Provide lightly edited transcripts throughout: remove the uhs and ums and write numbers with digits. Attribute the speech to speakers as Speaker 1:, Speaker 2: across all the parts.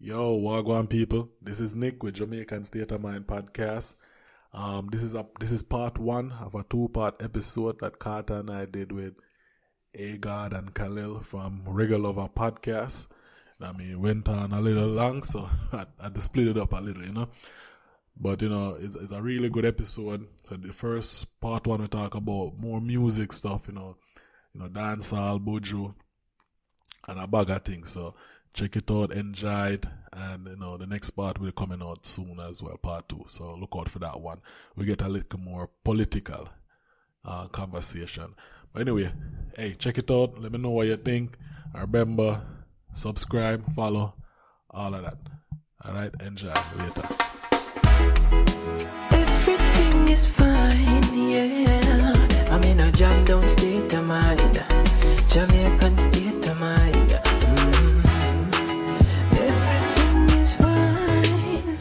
Speaker 1: Yo, Wagwan people. This is Nick with Jamaican State of Mind podcast. This is part one of a two-part episode that Carter and I did with Agard and Kahlil from Reggae Lover podcast. I mean, it went on a little long, so I had to split it up a little, But, it's a really good episode. So the first part one we talk about more music stuff, dancehall, Buju, and a bag of things. So check it out, enjoy it, and the next part will be coming out soon as well, part two. So look out for that one. We get a little more political conversation. But anyway, hey, check it out. Let me know what you think. Remember, subscribe, follow, all of that. All right, enjoy later.
Speaker 2: Everything is fine, yeah. I'm in a jam down state of mind, Jamaican state of mind. Everything is fine,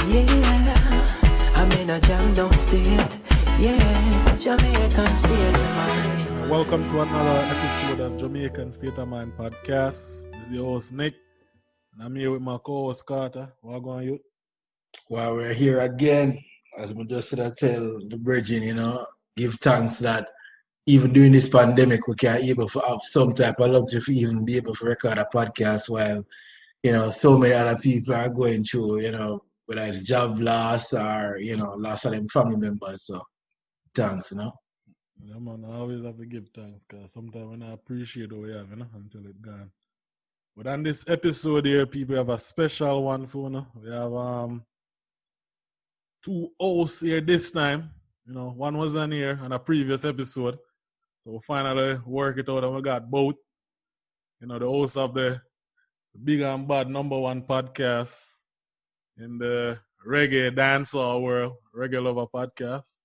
Speaker 2: yeah. I'm in a jam down state, yeah. Jamaican state of mind.
Speaker 1: Welcome to another episode of Jamaican State of Mind podcast. This is your host Nick, and I'm here with my co-host Carter. What going you?
Speaker 3: Well, we're here again, as we just tell the Virgin, give thanks that even during this pandemic, we can able to have some type of luxury to even be able to record a podcast while, so many other people are going through, whether it's job loss or, loss of them family members. So, thanks,
Speaker 1: Yeah, man, I always have to give thanks because sometimes when I appreciate what we have, until it's gone. But on this episode here, people have a special one for We have two hosts here this time. One was on here on a previous episode. So we finally work it out and we got both. The hosts of the Big and Bad #1 podcast in the reggae dancehall world, Reggae Lover podcast.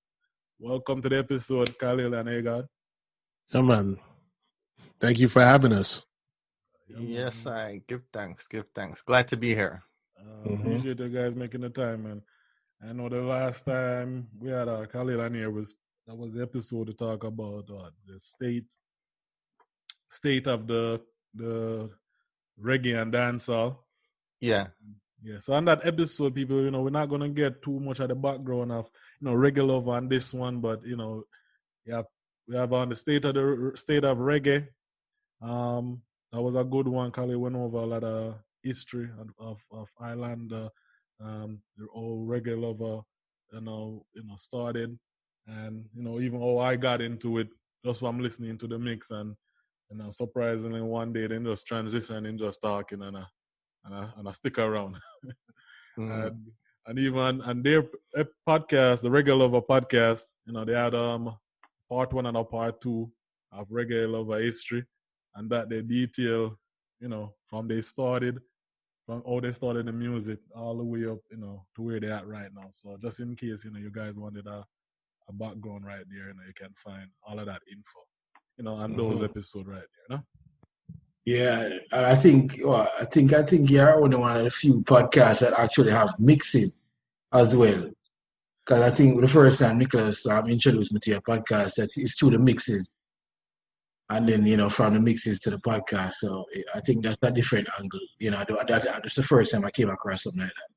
Speaker 1: Welcome to the episode, Kahlil and Agard.
Speaker 4: Yeah, man. Thank you for having us.
Speaker 5: Yes, I give thanks. Glad to be here.
Speaker 1: Appreciate you guys making the time, man. I know the last time we had Kahlil on here was the episode to talk about the state of the reggae and dancehall.
Speaker 5: Yeah.
Speaker 1: Yeah. So on that episode, people, we're not gonna get too much of the background of Reggae Lover on this one, but we have on the state of reggae. That was a good one. Kahlil went over a lot of history of Ireland. The old Reggae Lover, started, and even how I got into it just from listening to the mix, and surprisingly one day they just transitioned in just talking, and I stick around. and even and their podcast, the Reggae Lover podcast, they had part one and a part two of Reggae Lover history, and that they detail, from they started. From how they started the music all the way up, to where they're at right now. So just in case, you guys wanted a background right there, you can find all of that info, on those episodes right there,
Speaker 3: Yeah, and I think you're only one of the few podcasts that actually have mixes as well. Because I think the first time Nicholas introduced me to your podcast, it's through the mixes. And then, from the mixes to the podcast. So I think that's a different angle. That's the first time I came across something like that.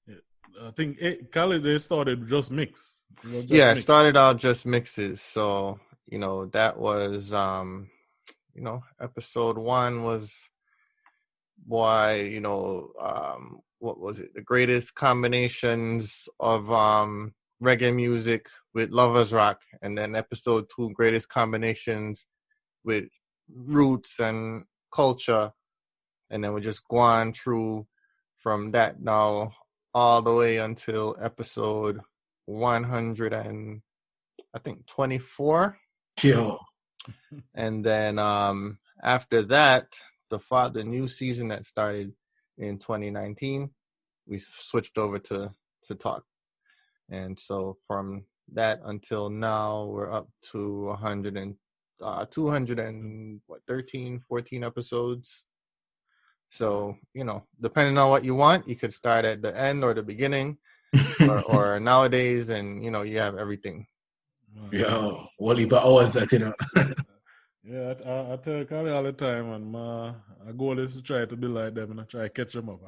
Speaker 1: Yeah. I think Kahlil, they started just mix.
Speaker 5: It started out just mixes. So, that was, episode one was why, what was it? The greatest combinations of reggae music with lovers rock. And then episode two, greatest combinations with roots and culture, and then we just go on through from that now all the way until episode 100 and I think 24.
Speaker 3: Yeah.
Speaker 5: And then after that, the new season that started in 2019, we switched over to talk, and so from that until now we're up to 213, 14 episodes. So, depending on what you want, you could start at the end or the beginning or nowadays, and, you have everything.
Speaker 3: Yeah, what about hours that,
Speaker 1: Yeah, I tell Kahlil all the time, and my goal is to try to be like them and try to catch them up.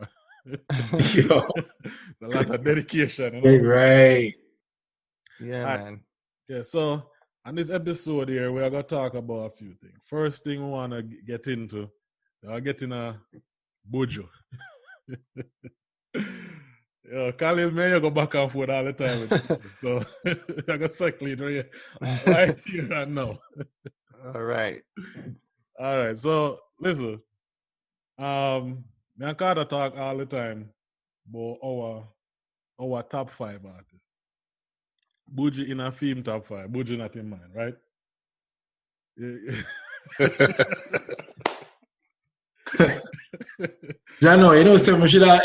Speaker 3: Yo.
Speaker 1: It's a lot of dedication. You know?
Speaker 3: Right.
Speaker 5: Yeah,
Speaker 1: Alright.
Speaker 5: man.
Speaker 1: Yeah, so on this episode here, we are going to talk about a few things. First thing we want to get into, we're getting a Buju. Yo, Kahlil, man, you go back and forth all the time. So I'm going to cycle it right here and now.
Speaker 5: All right.
Speaker 1: All right, so listen. Me and Carter talk all the time about our top 5 artists. Buju in a theme top 5. Buju not in mine, right?
Speaker 3: Jano, you know, so we should have,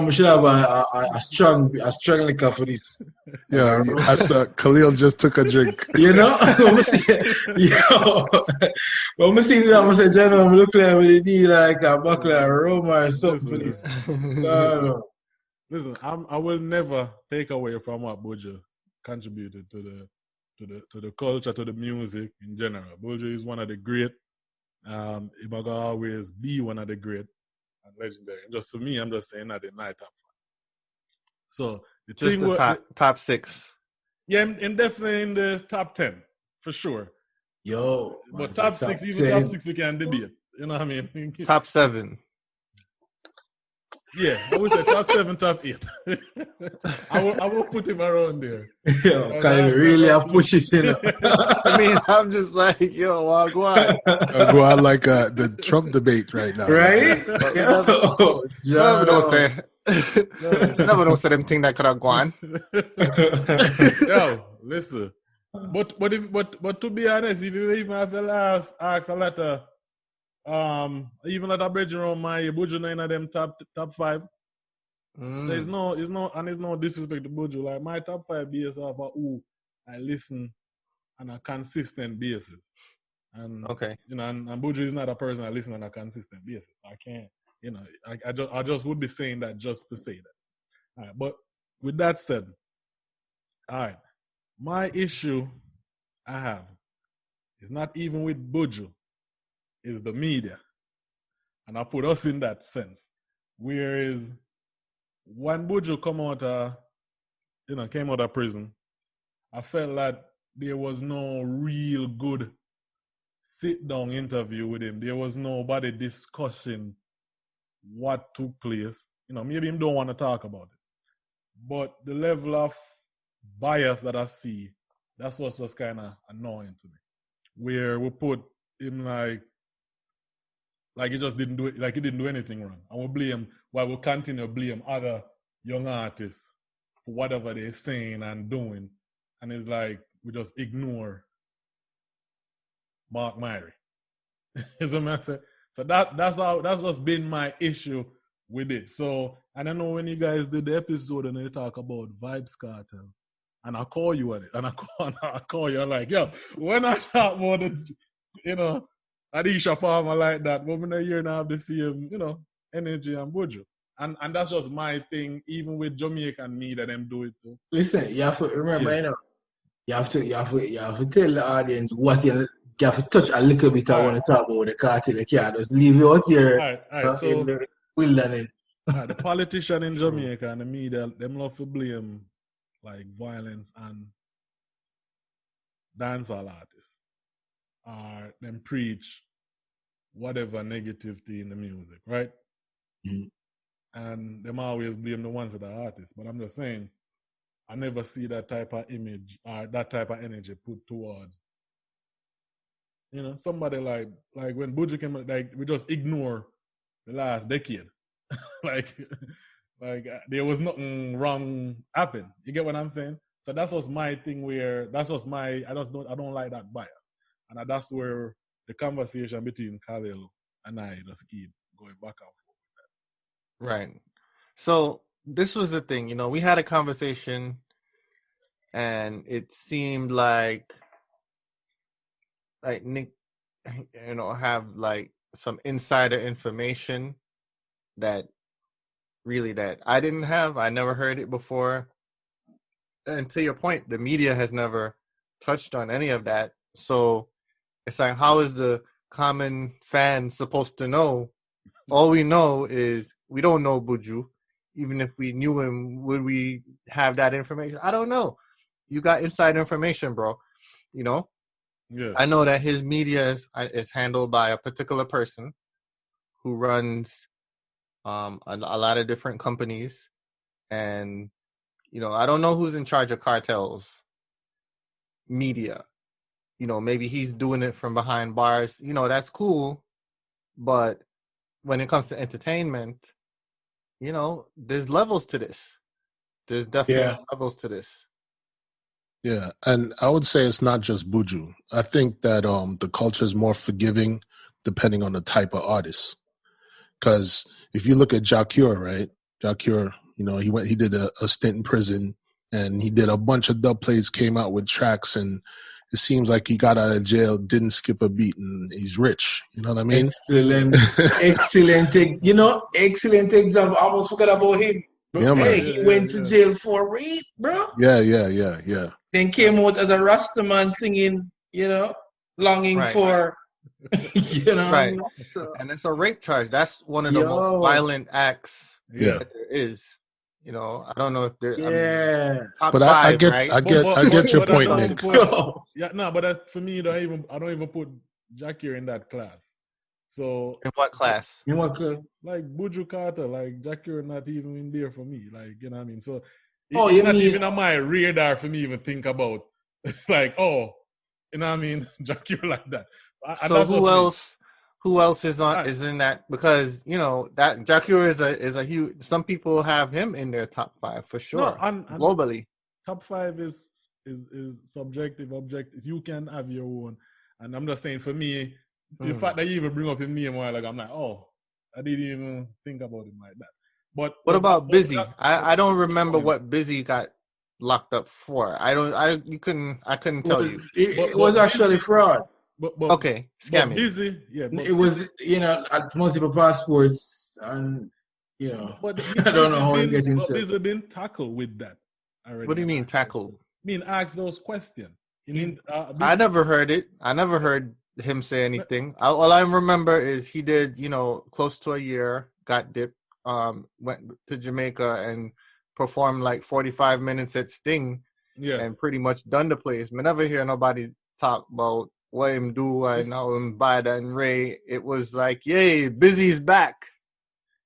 Speaker 3: we should have a strong liquor for this.
Speaker 4: Yeah, I saw Kahlil just took a drink.
Speaker 3: You know, when I see that, I say, Jano, I'm looking at it, need like a buckle of rum or something for this. No.
Speaker 1: Listen, I will never take away from what Buju contributed to the culture, to the music in general. Buju is one of the great. He will always be one of the great and legendary. And just for me, I'm just saying that in my top 5. So the
Speaker 5: Just
Speaker 1: thing
Speaker 5: the top 6.
Speaker 1: yeah, and definitely in the top 10 for sure.
Speaker 3: Yo,
Speaker 1: But top 6, even
Speaker 3: 10.
Speaker 1: top 6, we can debate. You know what I mean?
Speaker 5: Top 7.
Speaker 1: Yeah, I would say top 7, top 8. I will put him around there.
Speaker 3: Yo, can you really have push it in?
Speaker 5: I mean, I'm just like, yo, go on.
Speaker 4: Go out like the Trump debate right now.
Speaker 3: Right?
Speaker 5: Never don't say. Never don't say them thing that could have gone.
Speaker 1: Yo, listen. But to be honest, if you even have to ask a lot of even at a bridge around my Buju, none of them top 5. So it's no disrespect to Buju. Like my top 5 based off of who I listen on a consistent basis. And
Speaker 5: Okay.
Speaker 1: you know, and Buju is not a person I listen on a consistent basis. I can't, you know, I just would be saying that just to say that. All right, but with that said, all right, my issue I have is not even with Buju. Is the media. And I put us in that sense. Whereas when Buju came out of prison, I felt that there was no real good sit-down interview with him. There was nobody discussing what took place. You know, maybe him don't want to talk about it. But the level of bias that I see, that's what's just kind of annoying to me. Where we put him like he just didn't do it, like he didn't do anything wrong. And we'll continue to blame other young artists for whatever they're saying and doing. And it's like we just ignore Mark Myrie. Is what I'm saying? So that's just been my issue with it. So I don't know when you guys did the episode and they talk about Vibes Cartel. And I call you at it. And I call you, I'm like, yo, when I talk about the, you know, Adisha Farmer like that, but when I hear now the same, you know, energy and Buju. And that's just my thing, even with Jamaican media, them do it too.
Speaker 3: Listen, you have to remember, you know, you have to tell the audience what you have to touch a little bit. I want to talk about the cartel. You can't just leave you out here
Speaker 1: All right, so,
Speaker 3: in the wilderness.
Speaker 1: The politician in Jamaica and the media, them love to blame like violence and dancehall artists. Them preach whatever negativity in the music, right?
Speaker 3: Mm-hmm.
Speaker 1: And them always blame the ones that are artists. But I'm just saying, I never see that type of image or that type of energy put towards, you know, somebody like when Buju came, like we just ignore the last decade. like there was nothing wrong happen. You get what I'm saying? So that's what's my thing. I don't like that bias. And that's where the conversation between Kahlil and I just keep going back and forth with that.
Speaker 5: Right. So this was the thing, you know, we had a conversation and it seemed like Nick, you know, have like some insider information that I didn't have. I never heard it before. And to your point, the media has never touched on any of that. So it's like, how is the common fan supposed to know All we know is we don't know Buju. Even if we knew him, would we have that information? I don't know. You got inside information, bro. You know?
Speaker 1: Yeah.
Speaker 5: I know that his media is handled by a particular person who runs a lot of different companies. And, I don't know who's in charge of Cartel's media. Maybe he's doing it from behind bars. That's cool. But when it comes to entertainment, there's levels to this. There's definitely levels to this.
Speaker 4: Yeah, and I would say it's not just Buju. I think that the culture is more forgiving depending on the type of artist. Because if you look at Jacure, right? Jacure, he did a stint in prison, and he did a bunch of dub plays, came out with tracks, and it seems like he got out of jail, didn't skip a beat, and he's rich. You know what I mean?
Speaker 3: Excellent. Excellent example. I almost forgot about him.
Speaker 4: Yeah, man.
Speaker 3: He went to jail for rape, bro.
Speaker 4: Yeah.
Speaker 3: Then came out as a Rastaman singing, longing for,
Speaker 5: Right. And it's a rape charge. That's one of the most violent acts that there is. I don't know if there.
Speaker 3: Yeah.
Speaker 5: Top
Speaker 4: but
Speaker 5: five,
Speaker 4: I get your point, Nick.
Speaker 1: But for me, I don't even put Jackie in that class. So
Speaker 5: in what class?
Speaker 3: In what class?
Speaker 1: Like Buju Carter, like Jackie not even in there for me. Like, you know what I mean? So
Speaker 3: it's
Speaker 1: not even on my radar for me even think about like, you know what I mean? Jackie like that.
Speaker 5: So who else is in that? Because that Jackie is a huge. Some people have him in their top 5 for sure. No, globally,
Speaker 1: top 5 is subjective, objective. You can have your own, and I'm just saying for me, the fact that you even bring up his name, like I'm like, I didn't even think about him like that. But
Speaker 5: what about Busy? I don't remember what Busy got locked up for. I couldn't tell you.
Speaker 3: It was actually fraud.
Speaker 1: But
Speaker 5: okay, scamming.
Speaker 1: Busy,
Speaker 3: it was at multiple passports, and
Speaker 1: But
Speaker 3: I don't know how he gets himself.
Speaker 1: But Busy been tackled with that already.
Speaker 5: What do you mean tackled?
Speaker 1: Ask those questions.
Speaker 5: I never heard it. I never heard him say anything. All I remember is he did, close to a year, got dipped, went to Jamaica and performed like 45 minutes at Sting, and pretty much done the place. I never hear nobody talk about what him do. I know him by that and Ray. It was like, yay, Busy's back.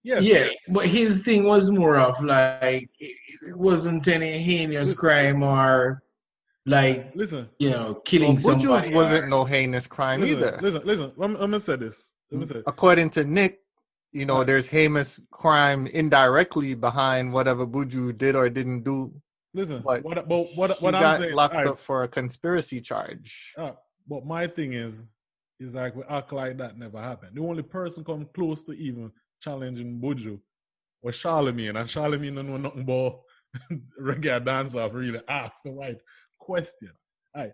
Speaker 3: Yeah, but his thing was more of like it wasn't any heinous crime or like killing somebody.
Speaker 5: Wasn't no heinous crime either.
Speaker 1: Listen. I'm gonna say this.
Speaker 5: According to Nick, there's heinous crime indirectly behind whatever Buju did or didn't do.
Speaker 1: Listen,
Speaker 5: but
Speaker 1: what I'm saying,
Speaker 5: locked up for a conspiracy charge.
Speaker 1: But my thing is like we act like that never happened. The only person come close to even challenging Buju was Charlemagne, and Charlemagne don't know nothing about reggae dancehall for really ask the right question. Right.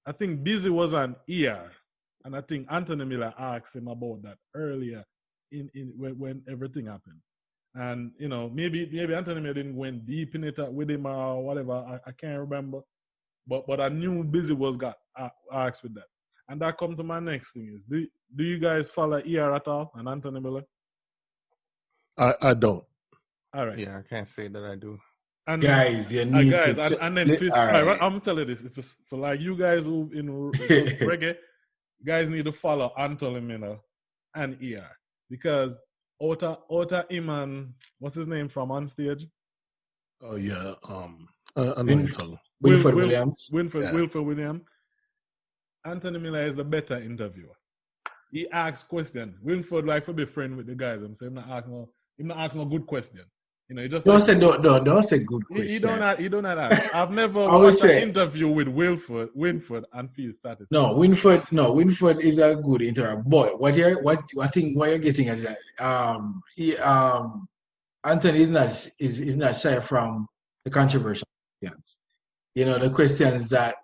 Speaker 1: I think Busy was an ER, and I think Anthony Miller asked him about that earlier when everything happened. And maybe Anthony Miller didn't go in deep in it with him or whatever. I can't remember. But I knew Busy got asked with that. And that comes to my next thing is, do you guys follow ER at all and Anthony Miller?
Speaker 4: I don't.
Speaker 1: All right.
Speaker 5: Yeah, I can't say that I do.
Speaker 3: And guys, you need to...
Speaker 1: And then if it's... Right. I'm telling you this. If it's for like you guys who in reggae, you guys need to follow Anthony Miller and ER. Because Ota Iman, what's his name from on stage?
Speaker 4: Oh, yeah. I know you're talking.
Speaker 3: Wilford Williams.
Speaker 1: Wilford Williams. Anthony Miller is the better interviewer. He asks questions. Wilford like for be friend with the guys. I'm saying him not asking no good question. He just
Speaker 3: don't say good question.
Speaker 1: He don't ask. I've never watched an interview with Winford and feel satisfied.
Speaker 3: No, Winford is a good interviewer. But what you're getting at that Anthony is not shy from the controversial questions. The questions that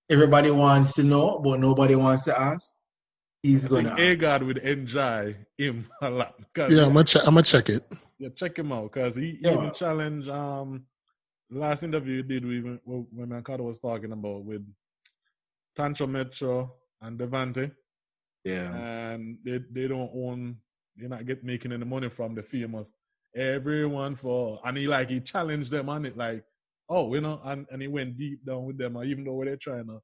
Speaker 3: everybody wants to know, but nobody wants to ask. He's gonna.
Speaker 1: Agard would enjoy him a lot.
Speaker 4: Yeah, I'm gonna check it.
Speaker 1: Yeah, check him out because he even challenged. Last interview he did when Mankato was talking about with Tancho Metro and Devante.
Speaker 3: Yeah.
Speaker 1: And they don't own, they're not making any money from the famous. Everyone and he challenged them on it, like, oh, and he went deep down with them, even though they're trying to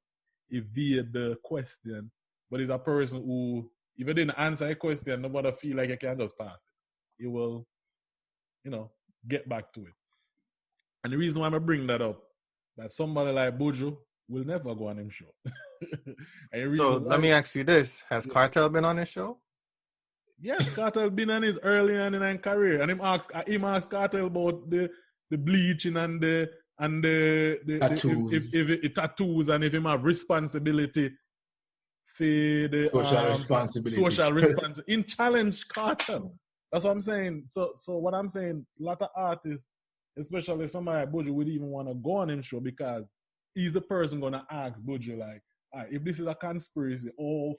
Speaker 1: evade the question. But he's a person who, if he didn't answer a question, nobody feel like he can just pass it. He will, get back to it. And the reason why I bring that up, that somebody like Buju will never go on him show.
Speaker 5: So let me ask you this: has Cartel been on his show?
Speaker 1: Yes, Cartel been on his early on in his career, and him asked Cartel about the bleaching and the
Speaker 3: tattoos.
Speaker 1: If tattoos, and if him have responsibility for the social responsibility in challenge Cartel. That's what I'm saying. So what I'm saying, a lot of artists, especially somebody like Buju, would even want to go on him show because he's the person gonna ask Buju, like, if this is a conspiracy, or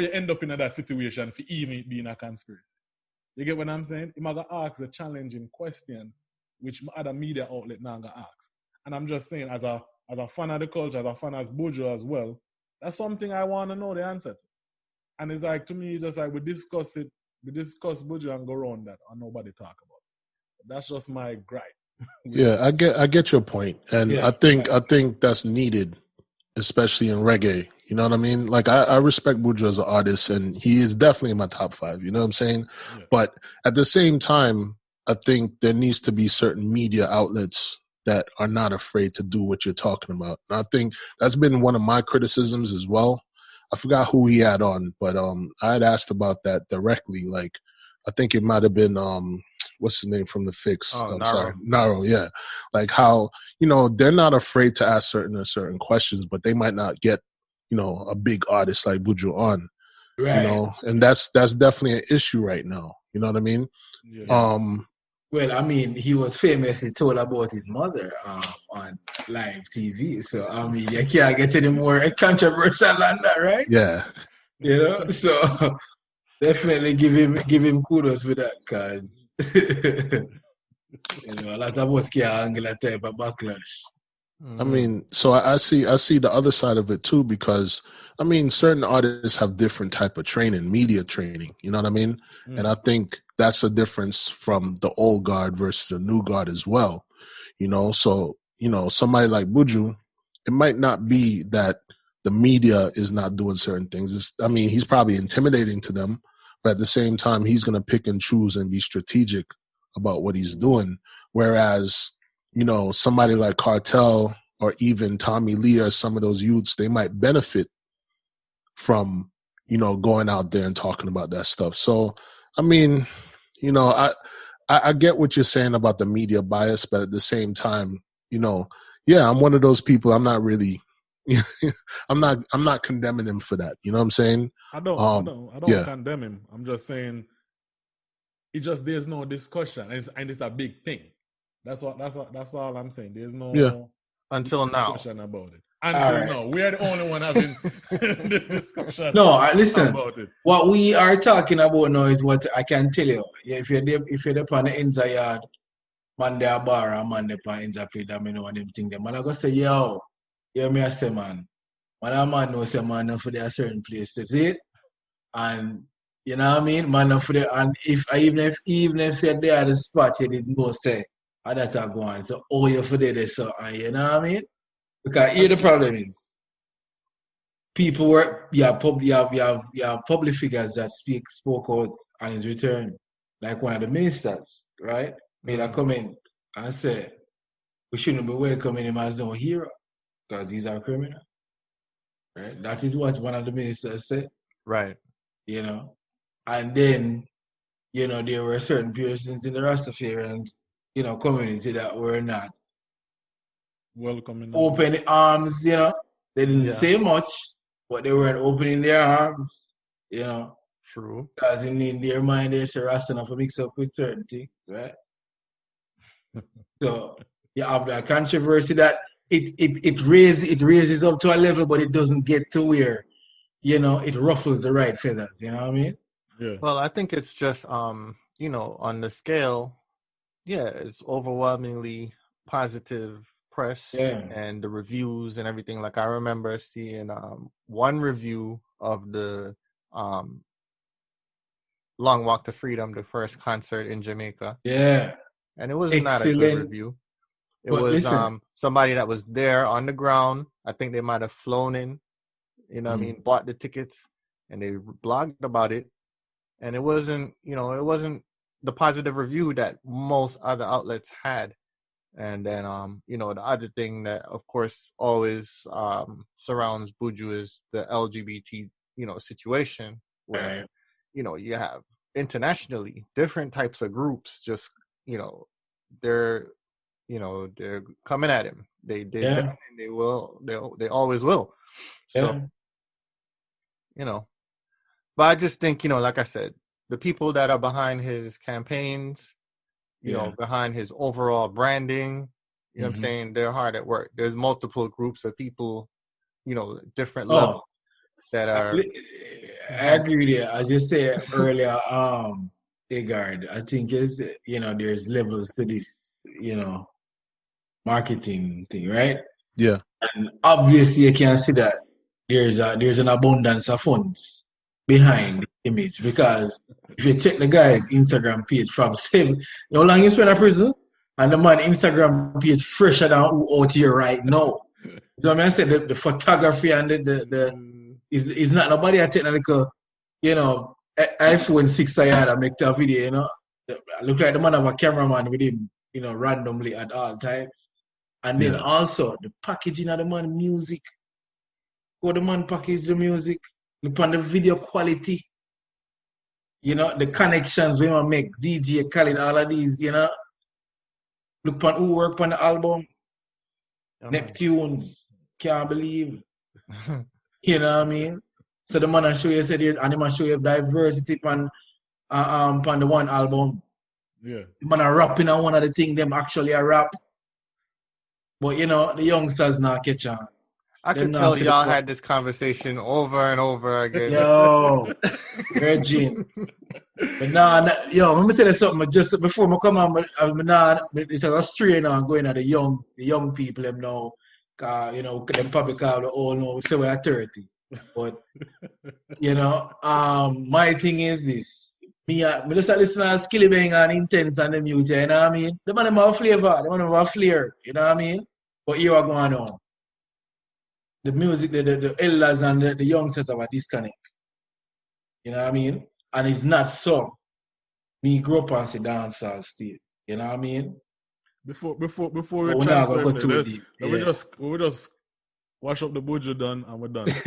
Speaker 1: you end up in that situation for even it being a conspiracy. You get what I'm saying? You're going to ask a challenging question, which other media outlet not going to ask. And I'm just saying, as a fan of the culture, as a fan of Buju as well, that's something I want to know the answer to. And it's like, to me, just like we discuss Buju and go around that, and nobody talk about it. That's just my gripe.
Speaker 4: Yeah, I get your point, and I think that's needed, especially in reggae. You know what I mean? Like, I respect Buju as an artist, and he is definitely in my top 5. You know what I'm saying? Yeah. But at the same time, I think there needs to be certain media outlets that are not afraid to do what you're talking about. And I think that's been one of my criticisms as well. I forgot who he had on, but I had asked about that directly. Like, I think it might have been what's his name from The Fix? Naro, yeah. Like how, they're not afraid to ask certain questions, but they might not get, a big artist like Buju on. Right. And that's definitely an issue right now. You know what I mean?
Speaker 3: Yeah. Well, I mean, he was famously told about his mother on live TV. So, I mean, you can't get any more controversial than that, right?
Speaker 4: Yeah.
Speaker 3: So definitely give him kudos for that, because a lot of us can't handle that type of backlash.
Speaker 4: I mean, so I see the other side of it too, because I mean, certain artists have different type of training, media training. You know what I mean? And I think that's a difference from the old guard versus the new guard as well. So somebody like Buju, it might not be that the media is not doing certain things. He's probably intimidating to them, but at the same time, he's going to pick and choose and be strategic about what he's doing. Whereas, somebody like Cartel or even Tommy Lee or some of those youths, they might benefit from, going out there and talking about that stuff. So, I mean, I get what you're saying about the media bias, but at the same time, I'm one of those people. I'm not really, I'm not condemning him for that. You know what I'm saying?
Speaker 1: I don't condemn him. I'm just saying, there's no discussion, and it's a big thing. That's all I'm saying. There's no
Speaker 5: until
Speaker 1: discussion
Speaker 5: now
Speaker 1: about it. Until now, we are the only one having this discussion.
Speaker 3: No, listen.
Speaker 1: About it.
Speaker 3: What we are talking about now is what I can tell you. If you're on the inside yard, man there bar and man there on inside play that, me know and them thing. Them man I go say, yo, me I say, man a man knows say man for there certain places, see? And you know what I mean? Man for there, and even if you're there at the spot, you didn't go say, that's a go on. So you for there, so you know what I mean? Because here the problem is, people you have public figures that spoke out on his return, like one of the ministers, right? Made a comment and said, we shouldn't be welcoming him as no hero because he's a criminal. Right? That is what one of the ministers said.
Speaker 5: Right.
Speaker 3: And then, there were certain persons in the Rastafarian, community that were not
Speaker 1: welcoming,
Speaker 3: open arms, they didn't say much, but they weren't opening their arms,
Speaker 5: True.
Speaker 3: Because in their mind, there's a Rasta enough to mix up with certain things, right? So you have that controversy that it raises up to a level, but it doesn't get to where, it ruffles the right feathers, you know what I mean?
Speaker 1: Yeah.
Speaker 5: Well, I think it's just, on the scale, it's overwhelmingly positive press and the reviews and everything. Like I remember seeing one review of the Long Walk to Freedom, the first concert in Jamaica.
Speaker 3: Yeah.
Speaker 5: And it was not a good review. It
Speaker 3: But
Speaker 5: was
Speaker 3: listen,
Speaker 5: somebody that was there on the ground. I think they might have flown in, you know what I mean, bought the tickets, and they blogged about it. And it wasn't the positive review that most other outlets had. And then, the other thing that, of course, always surrounds Buju is the LGBT, situation where, you have internationally different types of groups just, they're coming at him. They always will. So, but I just think, like I said, the people that are behind his campaigns, behind his overall branding, what I'm saying, they're hard at work. There's multiple groups of people, different levels that are.
Speaker 3: I agree with you. As you said earlier, Agard, I think there's levels to this, marketing thing, right?
Speaker 4: Yeah.
Speaker 3: And obviously you can see that there's an abundance of funds behind the image, because if you check the guy's Instagram page from how long he spent in prison, and the man Instagram page fresher than who out here right now. So I said the photography and the is not nobody a technical, iPhone 6 I had to make that video, I look like the man have a cameraman with him, randomly at all times. And then also the packaging of the man music. How the man package the music. Look on the video quality. The connections we make, DJ Kahlil, all of these, Look on who work on the album. Neptune, can't believe. You know what I mean? So the man show you said and the show you diversity on the one album.
Speaker 1: Yeah.
Speaker 3: The man are rapping on one of the things them actually a rap. But the youngsters not catch on.
Speaker 5: I could tell y'all had this conversation over and over again.
Speaker 3: Yo, Virgin. But let me tell you something. Just before I come on, it's a strain on going at the young people them now. Them probably call the old now, say we're 30. But my thing is this. Me just listen to Skilly Bang and Intense and the music, you know what I mean? The man have a flavor, the man have a flair, you know what I mean? But here are going on. The music, the elders and the youngsters have a disconnect. You know what I mean? And it's not so. Me grew up and say dancehall still. You know what I mean?
Speaker 1: Before we transfer we just wash up the Buju done and we're done.
Speaker 3: Let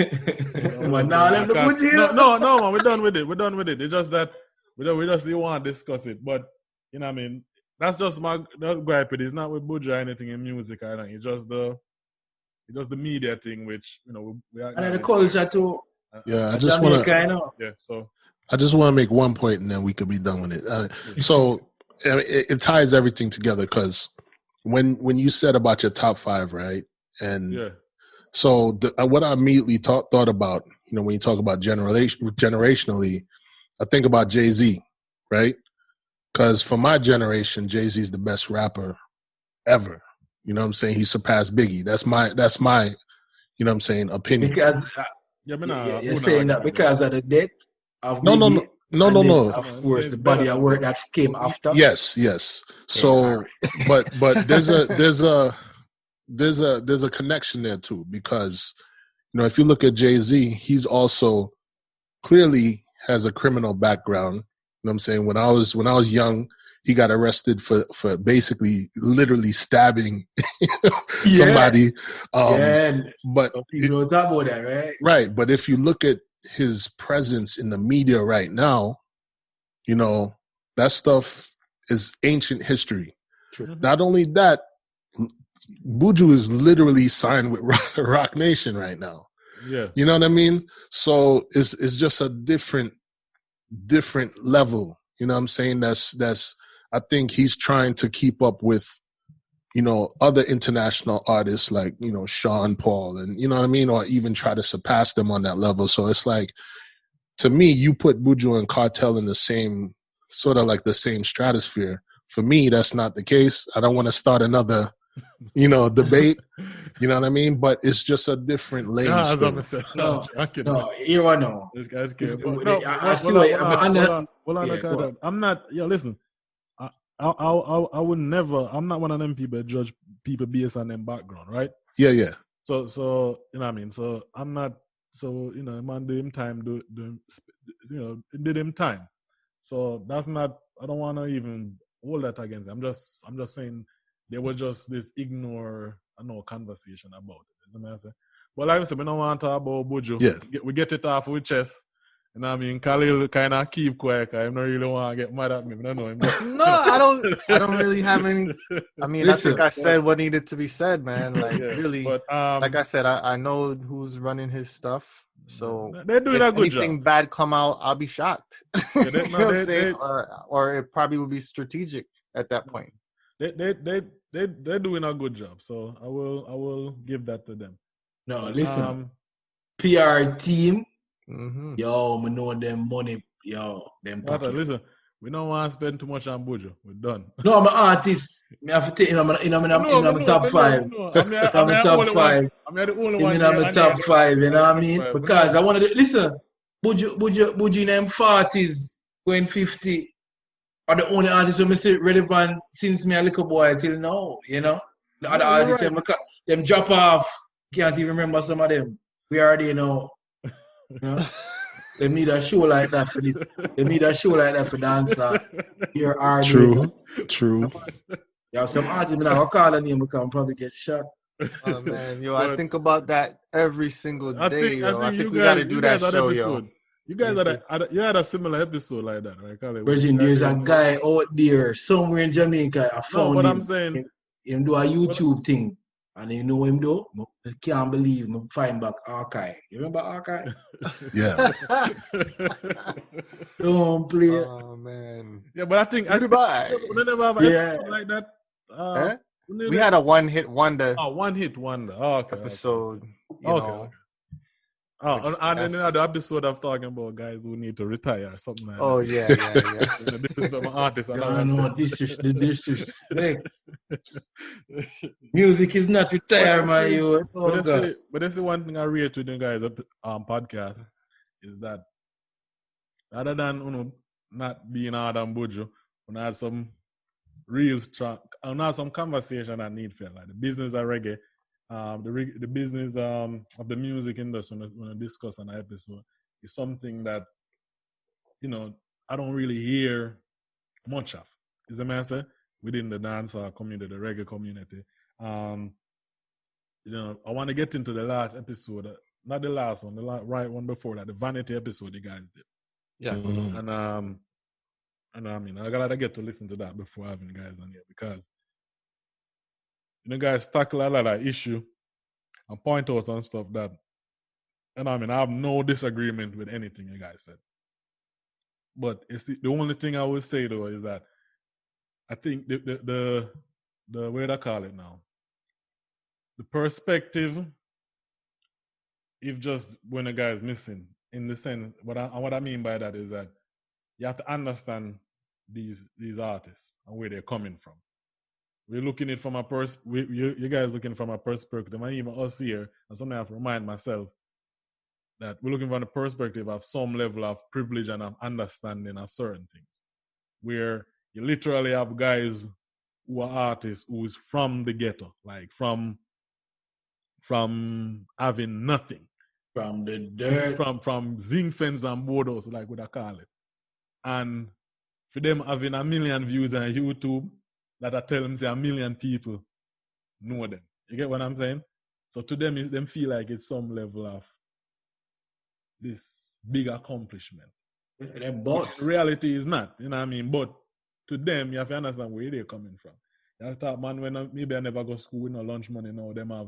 Speaker 3: the Buju.
Speaker 1: No, man, we're done with it. We're done with it. It's just that we just didn't want to discuss it. But you know what I mean? That's just my gripe. It's not with Buju or anything in music or anything. It's just the media thing, which we are.
Speaker 3: And the culture too.
Speaker 4: Yeah, I just want
Speaker 3: to.
Speaker 1: Yeah, so
Speaker 4: I just want to make one point, and then we could be done with it. So it ties everything together, because when you said about your top 5, right? And so what I immediately thought about, when you talk about generationally, I think about Jay-Z, right? Because for my generation, Jay-Z is the best rapper ever. You know what I'm saying? He surpassed Biggie. That's my opinion.
Speaker 3: Because you're saying that because of the death of Biggie.
Speaker 4: No.
Speaker 3: Of course, the body of work that came after.
Speaker 4: Yes. So, but there's a connection there too, because if you look at Jay-Z, he's also clearly has a criminal background. You know what I'm saying? When I was young, he got arrested for basically literally stabbing somebody. But
Speaker 3: people don't talk about that, right?
Speaker 4: Right. But if you look at his presence in the media right now, that stuff is ancient history.
Speaker 3: True.
Speaker 4: Not only that, Buju is literally signed with Rock Nation right now.
Speaker 1: Yeah.
Speaker 4: You know what I mean? So it's just a different level. You know what I'm saying? That's I think he's trying to keep up with, other international artists like, Sean Paul, and you know what I mean? Or even try to surpass them on that level. So it's like, to me, you put Buju and Cartel in the same, sort of like the same stratosphere. For me, that's not the case. I don't want to start another debate. You know what I mean? But it's just a different lane.
Speaker 1: As
Speaker 4: still.
Speaker 1: I'm saying,
Speaker 3: No,
Speaker 1: I'm kidding.
Speaker 3: no, you want to know.
Speaker 1: This guy's kidding.
Speaker 3: If-
Speaker 1: But no,
Speaker 3: I see why.
Speaker 1: I'm not. Yeah, listen. I would never. I'm not one of them people that judge people based on them background, right?
Speaker 4: Yeah.
Speaker 1: So you know what I mean. So I'm not. So man, do him time. Did him time. So that's not. I don't want to even hold that against him. I'm just saying there was just this conversation about it. Is what I say. But like I said, we don't want to talk about Buju.
Speaker 4: Yeah.
Speaker 1: We get it off with chest. You know what I mean? Kahlil kind of keep quiet. I don't really want to get mad at me. I don't know him.
Speaker 5: No, I don't really have any. I mean,
Speaker 3: Listen,
Speaker 5: I think I said what needed to be said, man. Like,
Speaker 1: Yeah,
Speaker 5: really,
Speaker 1: but,
Speaker 5: like I said, I know who's running his stuff. So
Speaker 1: they're doing a good job.
Speaker 5: Anything bad come out, I'll be shocked.
Speaker 1: Yeah,
Speaker 5: You know what I'm saying? Or it probably would be strategic at that point.
Speaker 1: They're doing a good job. So I will give that to them.
Speaker 3: No, listen. PR team.
Speaker 5: Mm-hmm.
Speaker 3: Yo, we know them money. Yo, them pocket.
Speaker 1: Listen, we don't want to spend too much on Buju. We're done.
Speaker 3: No, I'm an artist. Me have to take in my top five. I'm the top five.
Speaker 1: I'm the only one.
Speaker 3: In my top five, you know what I mean? Because I wanted to listen. Buju in them 40s, going 50, are the only artists who say relevant since me a little boy till now, you know? The other artists, them drop off. Can't even remember some of them. We already know. You know? They need a show like that for this. They need a show like that for dancer. Here are
Speaker 4: True.
Speaker 3: You have some artists, I will call a name because I'll probably get shot.
Speaker 5: Oh man, I think about that every single day. I think we gotta do that show, yo.
Speaker 1: You guys had a similar episode like that, right, Kahlil?
Speaker 3: Virgin, there's a guy out there somewhere in Jamaica. I found him.
Speaker 1: I'm saying,
Speaker 3: him do a YouTube thing. And you know him though? I can't believe me find back Archive. You remember Archive?
Speaker 4: Yeah.
Speaker 3: Don't play it.
Speaker 5: Oh man.
Speaker 1: Yeah, but I think
Speaker 5: goodbye.
Speaker 1: We never have a like that.
Speaker 5: We had a one-hit wonder.
Speaker 1: Oh, one-hit wonder. Oh, okay.
Speaker 5: Episode.
Speaker 1: Okay. Oh, and then another episode of talking about guys who need to retire or something like that.
Speaker 5: Yeah.
Speaker 1: This is from an artist.
Speaker 3: No, disrespect. Music is not retire, my youth.
Speaker 1: But that's the one thing I rate with you guys podcast is that other than not being hard on Buju, we had some real strong, not some conversation that need feel like the business of reggae. The business of the music industry when I discuss on the episode is something that I don't really hear much of. Is the answer within the dancehall community, the reggae community. I want to get into the last episode, not the last one, the right one before that, the Vanity episode you guys did.
Speaker 5: Yeah.
Speaker 1: Mm-hmm. And I mean I gotta get to listen to that before having guys on here because. Guys tackle a lot of issue and point out on stuff that, and I mean, I have no disagreement with anything you guys said. But it's the only thing I would say though is that I think the way they call it now, the perspective, if just when a guy is missing, in the sense, what I mean by that is that you have to understand these artists and where they're coming from. We're looking at it from you guys looking from a perspective, and even us here, and something I have to remind myself that we're looking from the perspective of some level of privilege and of understanding of certain things. Where you literally have guys who are artists who's from the ghetto, like from having nothing.
Speaker 3: From the dirt.
Speaker 1: From zinc fence and borders, like what I call it. And for them having 1 million views on YouTube, that I tell them say 1 million people know them. You get what I'm saying? So to them, them feel like it's some level of this big accomplishment. The reality is not, you know what I mean? But to them, you have to understand where they're coming from. You have to talk, man, when maybe I never go to school with no lunch money now, them have,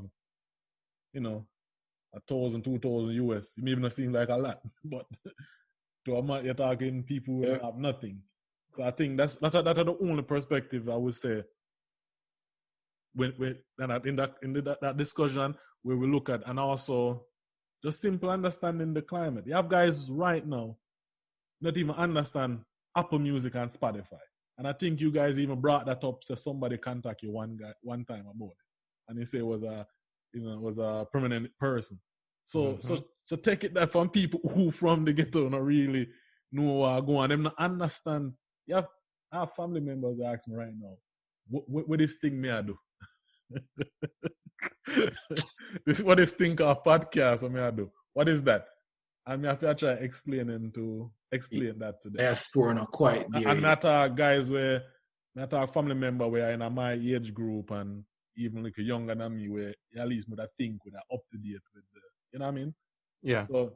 Speaker 1: 1,000, 2,000 US. It may not seem like a lot, but to a man, you're talking people who have nothing. So I think that's the only perspective I would say when in that discussion where we look at, and also just simple understanding the climate. You have guys right now not even understand Apple Music and Spotify. And I think you guys even brought that up, so somebody contact you one time about it. And he said it was a permanent person. So take it that from people who from the ghetto not really know what go on. Them not understand. I have family members that ask me right now, what this thing me I do? This what this thing of podcast I I do. What is that? And I have to try explain that to them.
Speaker 3: That's for not quite there.
Speaker 1: And I talk guys where I talk family member where in my age group and even like younger than me where at least would I think with up to date with the, you know what I mean?
Speaker 5: Yeah.
Speaker 1: So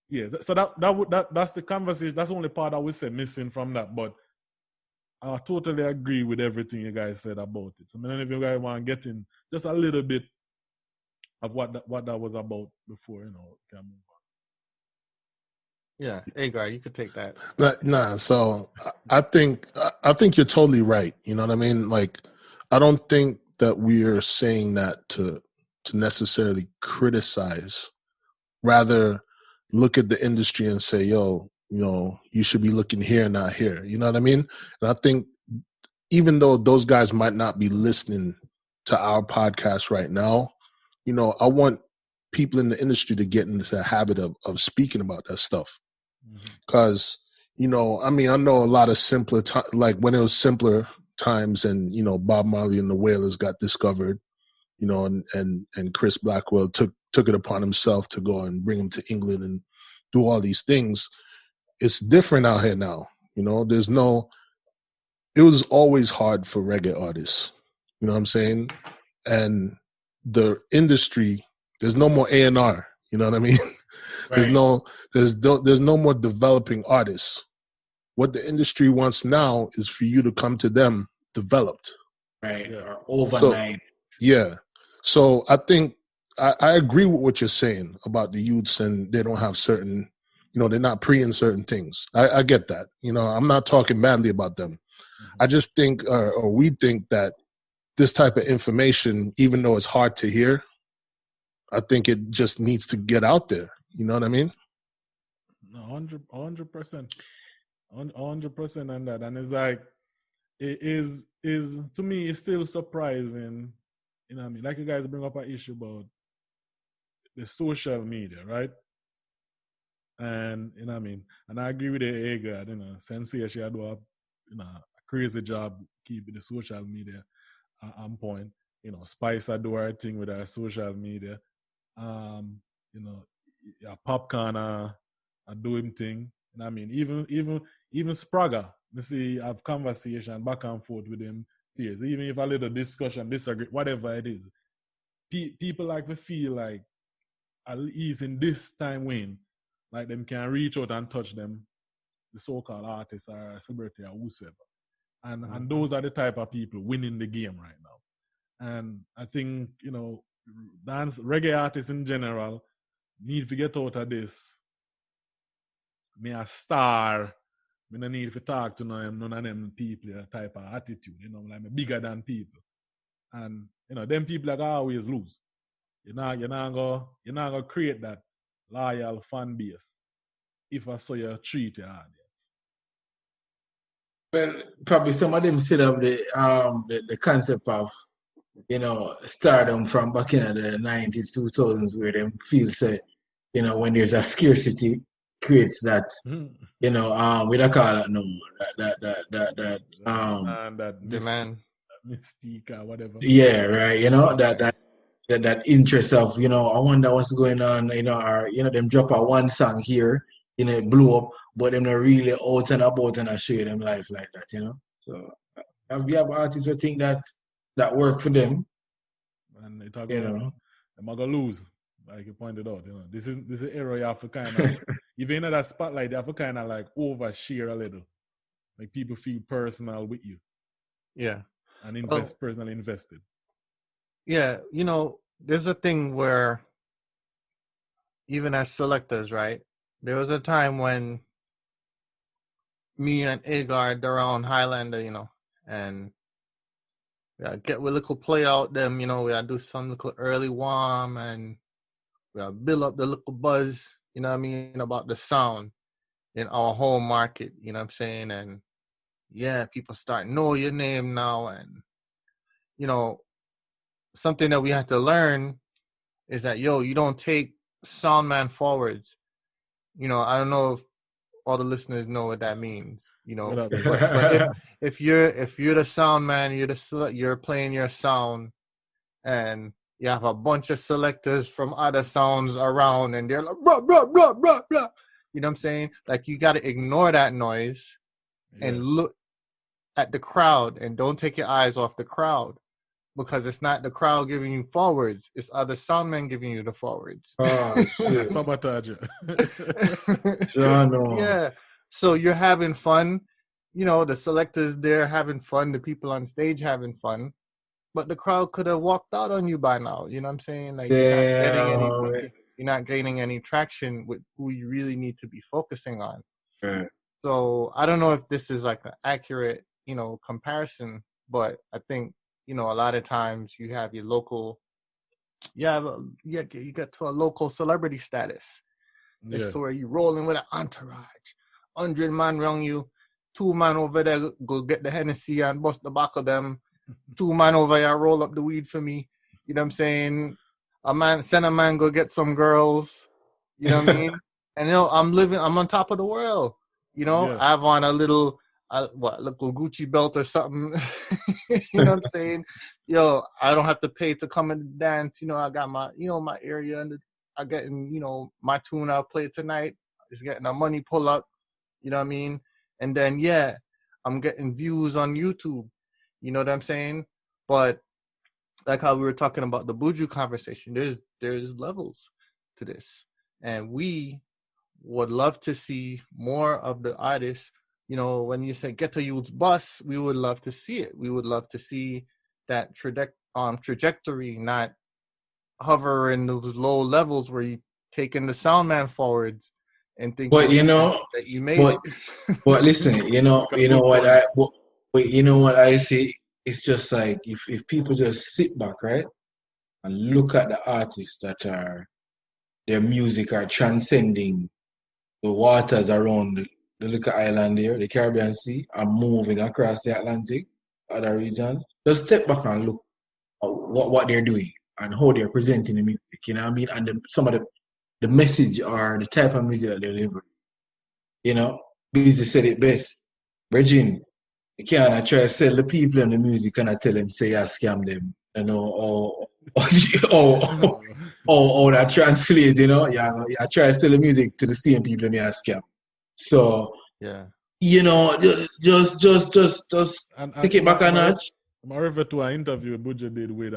Speaker 1: yeah, so that's the conversation. That's the only part I would say missing from that. But I totally agree with everything you guys said about it. So I mean, if you guys want to get in just a little bit of what that was about before, you know, can move on.
Speaker 5: Yeah, Agard, you could take that.
Speaker 4: Nah, so I think you're totally right. You know what I mean? Like, I don't think that we are saying that to necessarily criticize. Rather, look at the industry and say, yo, you know, you should be looking here, not here. You know what I mean? And I think even though those guys might not be listening to our podcast right now, you know, I want people in the industry to get into the habit of speaking about that stuff. Because, you know, I mean, I know a lot of simpler, like when it was simpler times and, you know, Bob Marley and the Wailers got discovered, you know, and Chris Blackwell took it upon himself to go and bring him to England and do all these things. It's different out here now. You know, it was always hard for reggae artists. You know what I'm saying? And the industry, there's no more A&R. You know what I mean? Right. There's no more developing artists. What the industry wants now is for you to come to them developed.
Speaker 3: Right. Or overnight.
Speaker 4: So I think I agree with what you're saying about the youths and they don't have certain, you know, they're not pre-in certain things. I get that. You know, I'm not talking badly about them. I just think, or we think that this type of information, even though it's hard to hear, I think it just needs to get out there. You know what I mean?
Speaker 1: 100%. 100% on that. And it's like, it is to me, it's still surprising. You know what I mean? Like you guys bring up an issue about the social media, right? And, you know what I mean? And I agree with the Agard, you know, Sensei, she do a crazy job keeping the social media on point. You know, Spice, I do her thing with her social media. You know, Popcorn, I do him thing. You know what I mean? Even Spraga, you see, I have conversation back and forth with him peers. Even if a little discussion, disagree, whatever it is. People like to feel like, at least in this time when, like them can reach out and touch them, the so-called artists or celebrity or whosoever. And those are the type of people winning the game right now. And I think, you know, reggae artists in general need to get out of this. Me a star. Me no need to talk to none of them people type of attitude. You know, like me bigger than people. And, you know, them people like always lose. You're not gonna create that loyal fan base if I saw you treat your audience.
Speaker 3: Well, probably some of them still have the concept of, you know, stardom from back in the 90s, 2000s, where them feel say, you know, when there's a scarcity, creates that, you know, we don't call it no more,
Speaker 1: that
Speaker 5: demand,
Speaker 1: mystique or whatever.
Speaker 3: Yeah, right. You know, that interest of, you know, I wonder what's going on, you know, or, you know, them drop a one song here, you know, it blew up, but them not really out and about and I show them life like that, you know. So we have artists who think that work for them.
Speaker 1: And they talk about, them are gonna lose, like you pointed out, you know. This is an era you have to kind of, if you're in that spotlight, you have to kind of like overshare a little. Like people feel personal with you.
Speaker 5: Yeah.
Speaker 1: And personally invested.
Speaker 5: Yeah, you know, there's a thing where even as selectors, right? There was a time when me and Agard around Highlander, you know, and we get with little play out them, you know, we do some little early warm and we build up the little buzz, you know what I mean, about the sound in our home market, you know what I'm saying? And people start know your name now. And, you know, something that we have to learn is that, you don't take sound man forwards. You know, I don't know if all the listeners know what that means, you know, but if you're the sound man, you're playing your sound, and you have a bunch of selectors from other sounds around, and they're like, blah, blah, blah, blah, blah. You know what I'm saying? Like, you got to ignore that noise and look at the crowd, and don't take your eyes off the crowd, because it's not the crowd giving you forwards. It's other sound men giving you the forwards.
Speaker 3: Oh, shit.
Speaker 1: Sabotage.
Speaker 5: Yeah. So you're having fun. You know, the selectors there having fun. The people on stage having fun. But the crowd could have walked out on you by now. You know what I'm saying? Like, you're not gaining any traction with who you really need to be focusing on.
Speaker 3: Right.
Speaker 5: So I don't know if this is like an accurate, you know, comparison, but I think, you know, a lot of times you have your local, you get to a local celebrity status. It's where you rolling with an entourage, 100 man around you, 2 man over there go get the Hennessy and bust the back of them, 2 man over here roll up the weed for me. You know what I'm saying? Send a man go get some girls. You know what I mean? And, you know, I'm on top of the world. You know, I have on a little Gucci belt or something. You know what I'm saying? I don't have to pay to come and dance. You know, I got my, you know, my area, and I getting, you know, my tune I'll play tonight is getting a money pull up. You know what I mean? And then, I'm getting views on YouTube. You know what I'm saying? But like how we were talking about the Buju conversation, there's levels to this. And we would love to see more of the artists. You know, when you say get to youth's bus, we would love to see it. We would love to see that trajectory, not hover in those low levels where you taking the sound man forwards and think.
Speaker 3: But you know
Speaker 5: that you made it.
Speaker 3: But listen, you know what I see. It's just like if people just sit back, right, and look at the artists that their music are transcending the waters around the little island there, the Caribbean Sea, and moving across the Atlantic, other regions. Just step back and look at what they're doing and how they're presenting the music, you know what I mean? And some of the message or the type of music that they're delivering. You know, Busy said it best. Virgin, you can't try to sell the people in the music and I tell them, say, I scam them, you know, or that translate, you know, I try to sell the music to the same people and I scam. So, you know, just take it back a notch.
Speaker 1: I refer to an interview Buju did with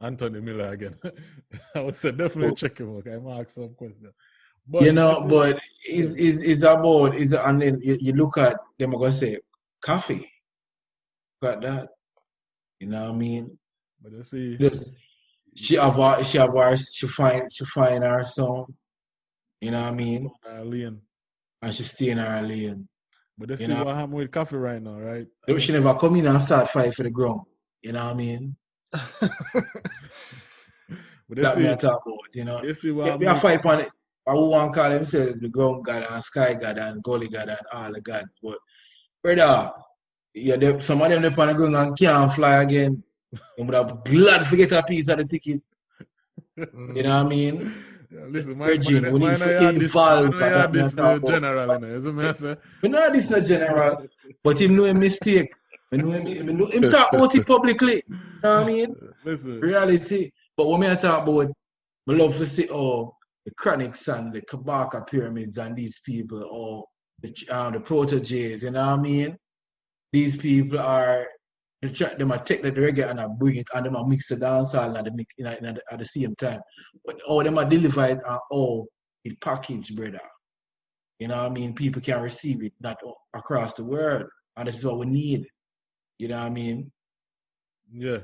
Speaker 1: Anthony Miller again. I would say definitely check him out. I'm ask some questions. But
Speaker 3: you know, but it's about and then you look at them. I'm gonna say coffee. Got that? You know what I mean?
Speaker 1: But you see,
Speaker 3: she find her song. You know what I mean? And she stay in her lane.
Speaker 1: But they see what happened with coffee right now, right?
Speaker 3: She never come in and start fight for the ground. You know what I mean?
Speaker 1: But
Speaker 3: that me I talk about, you know.
Speaker 1: They see what
Speaker 3: we are fight on it. I would want to call himself the ground god and sky god and gully god and all the gods. But brother, some of them they on the ground and can't fly again. You would have glad to get a piece of the ticket. You know what I mean?
Speaker 1: Yeah, listen,
Speaker 3: Virgin, we need to involve this general, we know this is general, but him know a mistake. Him talk about it publicly. You know what I mean?
Speaker 1: Listen.
Speaker 3: Reality. But when I talk about, I love to see the Chronics and the Kabaka pyramids and these people, or the proteges, you know what I mean? These people are, they might take the reggae and I bring it and they might mix the dancehall and at the same time. But they might deliver it and it packaged, brother. You know what I mean? People can receive it, not across the world. And this is what we need. You know what I mean?
Speaker 1: Yeah.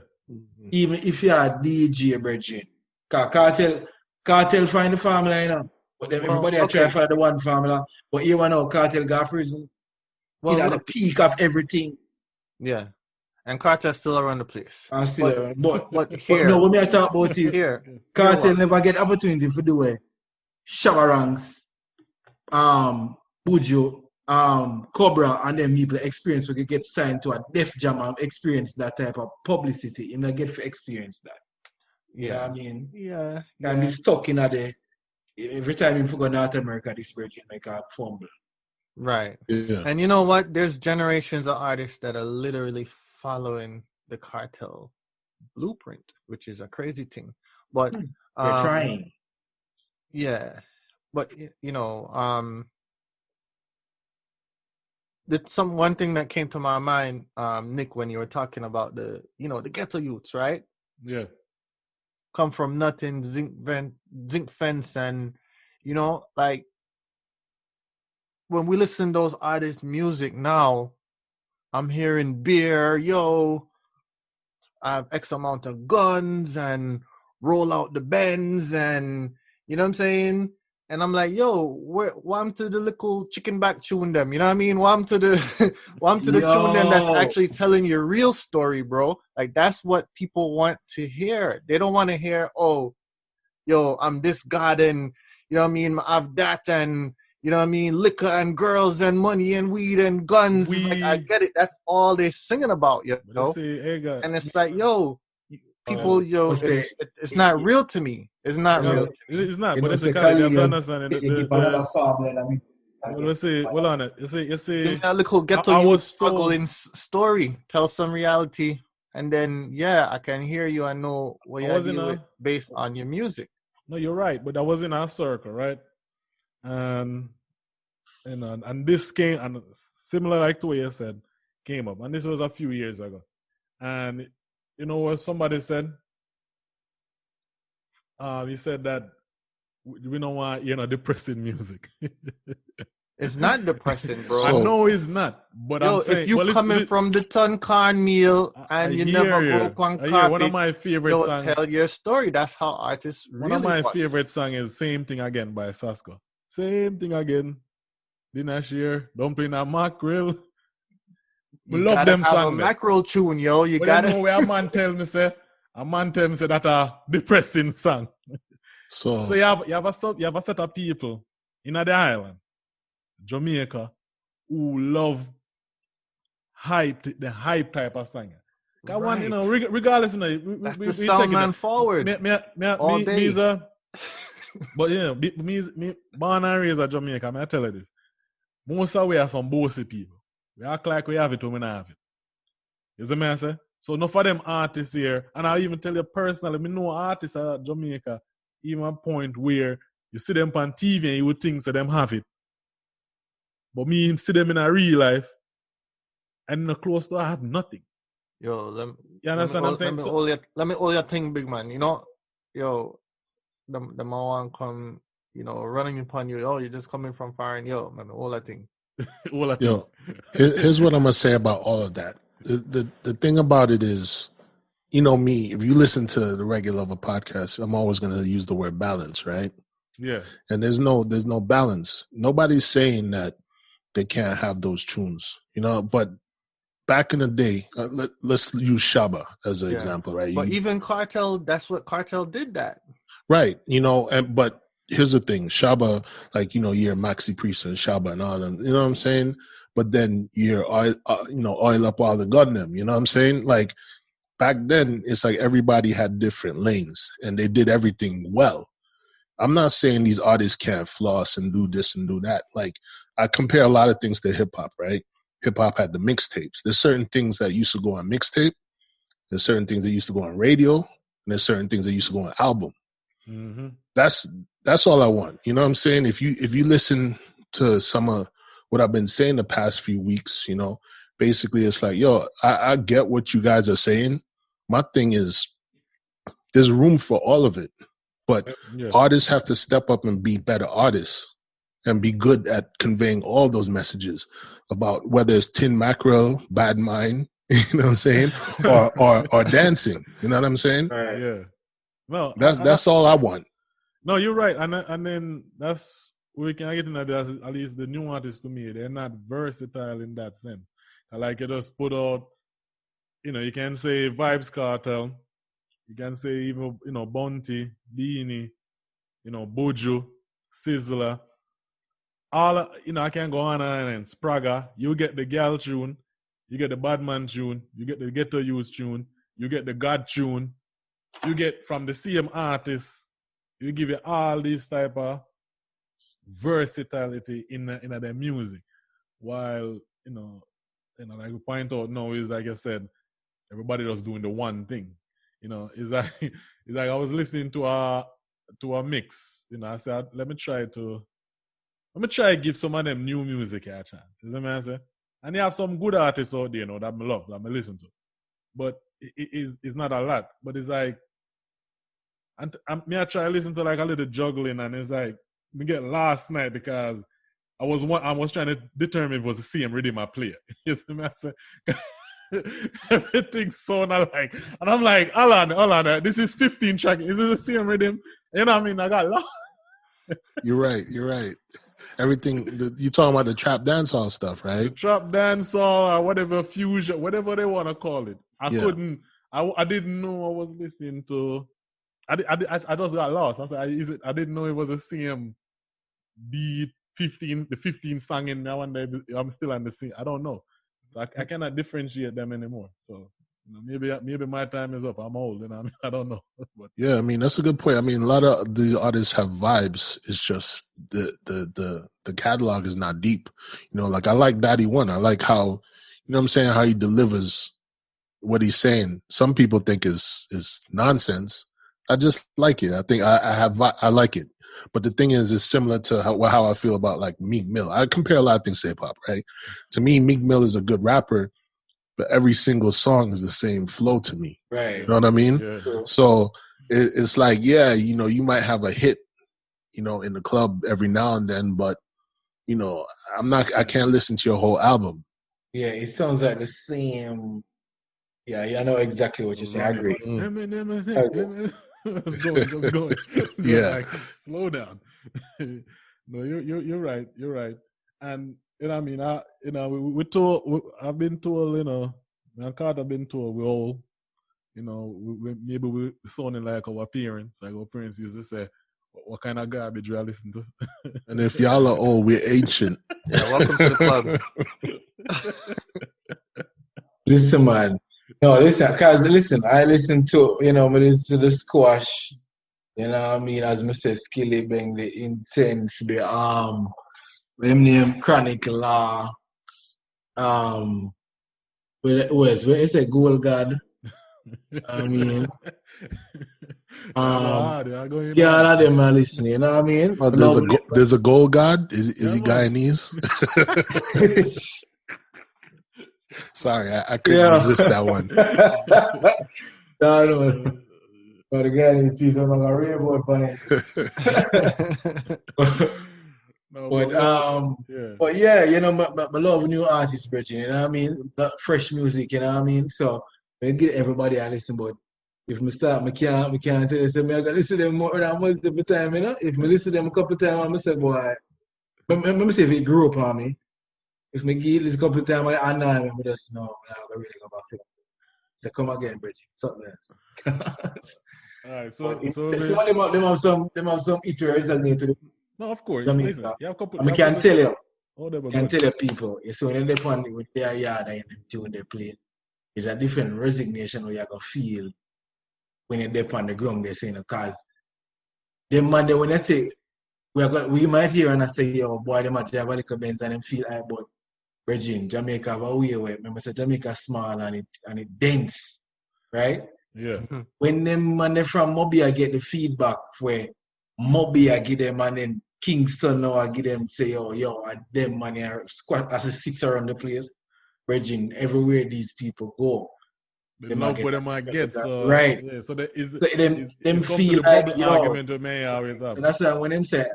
Speaker 3: Even if you're a DJ, Virgin. Cartel find the formula, you know. But then everybody try to find the one formula. But you know, Cartel got prison. Well, at the peak of everything.
Speaker 5: Yeah. And Cartel still around the place.
Speaker 3: But here, no, what me I talk about is Cartel never get opportunity for do it. Shavarangs, Buju, Cobra and then people experience we get signed to a Def Jam and experience that type of publicity. You know, get to experience that. You know what I mean?
Speaker 5: Yeah.
Speaker 3: And he's stuck in the every time he go to North America, this virgin make a fumble.
Speaker 5: Right.
Speaker 4: Yeah.
Speaker 5: And you know what? There's generations of artists that are literally following the cartel blueprint, which is a crazy thing. But
Speaker 3: They're trying.
Speaker 5: Yeah. But you know, that's one thing that came to my mind, Nick, when you were talking about the ghetto youths, right?
Speaker 1: Yeah.
Speaker 5: Come from nothing, zinc fence, and like when we listen to those artists' music now, I'm hearing beer, I have X amount of guns and roll out the Benz, and you know what I'm saying? And I'm like, wham to the little chicken back tune them, you know what I mean? Wham to the tune them that's actually telling your real story, bro. Like that's what people want to hear. They don't want to hear, I'm this god and you know what I mean, I have that and you know what I mean, liquor and girls and money and weed and guns. It's like I get it. That's all they're singing about, and it's like, people, it's not real to me. It's not real to me.
Speaker 1: It's not, but it's a kind of understanding. Let's see, hold on it. You see,
Speaker 5: a little ghetto struggling story. Tell some reality, and then I can hear you. I know what you're dealing with based on your music.
Speaker 1: No, you're right, but that was in our circle, right? And this came, and similar like to what you said, came up, and this was a few years ago, and you know what somebody said? He said that we don't want depressing music.
Speaker 5: It's not depressing, bro.
Speaker 1: I know it's not, but I'm saying
Speaker 5: if you coming from the ton cornmeal and you never broke on carpet,
Speaker 1: one of my favorite songs.
Speaker 5: Tell your story. That's how artists really.
Speaker 1: One of my favorite songs is "Same Thing Again" by Sasko. Same thing again. Dinner share, dumpling a mackerel. We love them songs.
Speaker 5: Mackerel tune, yo. You
Speaker 1: gotta know where a man tell me say that a depressing song. So you have a set of people in the island, Jamaica, who love the hype type of song. Right. Regardless,
Speaker 5: that's the sound man forward. All day.
Speaker 1: But me born and raised in Jamaica, I tell you this. Most of we are some bossy people. We act like we have it when we don't have it. You see me I say? So enough of them artists here, and I'll even tell you personally, me know artists at Jamaica, even a point where you see them on TV and you would think that them have it. But me see them in a real life, and in a close door, I have nothing.
Speaker 5: You
Speaker 1: understand what I'm saying?
Speaker 5: Let me hold your thing, big man. The man come, running upon you. You're just coming from far, and all that thing.
Speaker 4: Here's what I'm gonna say about all of that. The thing about it is, me, if you listen to the Reggae Lover podcast, I'm always gonna use the word balance, right?
Speaker 1: Yeah.
Speaker 4: And there's no balance. Nobody's saying that they can't have those tunes, but back in the day, let's use Shabba as an example, right?
Speaker 5: But even Cartel, that's what Cartel did that.
Speaker 4: Right, but here's the thing, Shabba, like, you're Maxi Priest and Shabba and all them, you know what I'm saying? But then you're, oil up all the gun them, you know what I'm saying? Like, back then, it's like everybody had different lanes and they did everything well. I'm not saying these artists can't floss and do this and do that. Like, I compare a lot of things to hip-hop, right? Hip-hop had the mixtapes. There's certain things that used to go on mixtape. There's certain things that used to go on radio. And there's certain things that used to go on album.
Speaker 1: Mm-hmm.
Speaker 4: That's all I want. You know what I'm saying? If you listen to some of what I've been saying the past few weeks, basically it's like, I get what you guys are saying. My thing is, there's room for all of it. But artists have to step up and be better artists and be good at conveying all those messages about whether it's tin mackerel, bad mind, you know what I'm saying, or dancing. You know what I'm saying?
Speaker 1: Right. Yeah. No,
Speaker 4: that's all I want.
Speaker 1: No, you're right, and then that's we can get into that. At least the new artists, to me, they're not versatile in that sense. Like you just put out, you can say Vibes Cartel, you can say even Bounty, Beanie, Buju, Sizzler, I can go on and Spraga. You get the girl tune, you get the Badman tune, you get the Ghetto Youth tune, you get the God tune, you get from the same artist. You give you all these type of versatility in their music. While like we point out now is like I said, everybody just doing the one thing. It's like I was listening to a mix. I said, let me try to give some of them new music a chance. You see what I say? And you have some good artists out there, that I love, that I listen to. But it's not a lot. But it's like, and I try to listen to like a little juggling, and it's like me get last night because I was trying to determine if it was the same rhythm I play. You see what I say? Everything sound alike, and I'm like, hold on, this is 15 track. Is it the same rhythm? You know what I mean? I got lost.
Speaker 4: You're right. Everything you talking about the trap dancehall stuff, right?
Speaker 1: The trap dancehall or whatever fusion, whatever they want to call it. I didn't know I was listening to. I just got lost. I said, I didn't know it was the same beat. The 15 song in now, and I'm still on the scene. I don't know. So I cannot differentiate them anymore. So maybe my time is up. I'm old, I don't know. But
Speaker 4: yeah, I mean that's a good point. I mean a lot of these artists have vibes. It's just the catalog is not deep. Like I like Daddy One. I like how what I'm saying, how he delivers what he's saying. Some people think is nonsense. I just like it. I think I like it. But the thing is, it's similar to how I feel about like Meek Mill. I compare a lot of things to hip hop, right? To me, Meek Mill is a good rapper, but every single song is the same flow to me.
Speaker 3: Right.
Speaker 4: You know what I mean?
Speaker 1: Yeah.
Speaker 4: So it's like, yeah, you might have a hit, in the club every now and then, but I can't listen to your whole album.
Speaker 3: Yeah, it sounds like the same. Yeah, I know exactly what you're saying. I agree.
Speaker 1: Let's go.
Speaker 4: Yeah.
Speaker 1: Like, slow down. No, you're right. You're right. And I mean, I've been told, me and Carter have been told we all, maybe we sounding like our parents. Like our parents used to say, what kind of garbage do I listen to?
Speaker 4: And if y'all are old, we're ancient.
Speaker 5: Yeah, welcome to the club.
Speaker 3: Listen, man. No, listen, I listen to, I listen to the Squash, as Mr. Skilly Bang, the Intense, the name Chronic Law, where is it Gold God? I mean, all of them are listening, you know what I mean?
Speaker 4: Oh, there's a Gold God? Is he Guyanese? Sorry, I couldn't resist that one.
Speaker 3: No. But the Guyanese people are not real about funny. But yeah, I love new artists, Bridget, you know what I mean? Fresh music, you know what I mean? So I get everybody I listen, but if I start, I can't tell you, so I got to listen to them more than multiple times, If I listen to them a couple of times, I say, boy, let me see if it grew up on me. If I give this a couple of times, I know, I just know, I'm not really go back to it. So come again, Bridget, something else.
Speaker 1: All right, so
Speaker 3: them have some iterate to the.
Speaker 1: No, of course.
Speaker 3: Listen,
Speaker 1: you have couple.
Speaker 3: I can tell you.
Speaker 1: Can
Speaker 3: tell you people. So when they put with their yard and them tune they play, it's a different resignation where you gonna feel when they're on the ground. They're saying because them man they when they say we might hear and I say, yo boy, they might have a little Benz and them feel like, but Virgin, Jamaica have a way where remember say Jamaica small and it dense, right?
Speaker 1: Yeah.
Speaker 3: When them man from Mobia get the feedback where Mobia give them and then Kingston now I give them say, yo, and them man are squat as a six around the place. Virgin, everywhere these people go.
Speaker 1: They know what them might get, so
Speaker 3: right.
Speaker 1: Yeah, so there is
Speaker 3: them feel like
Speaker 1: the argument that may always have.
Speaker 3: So that's why when them say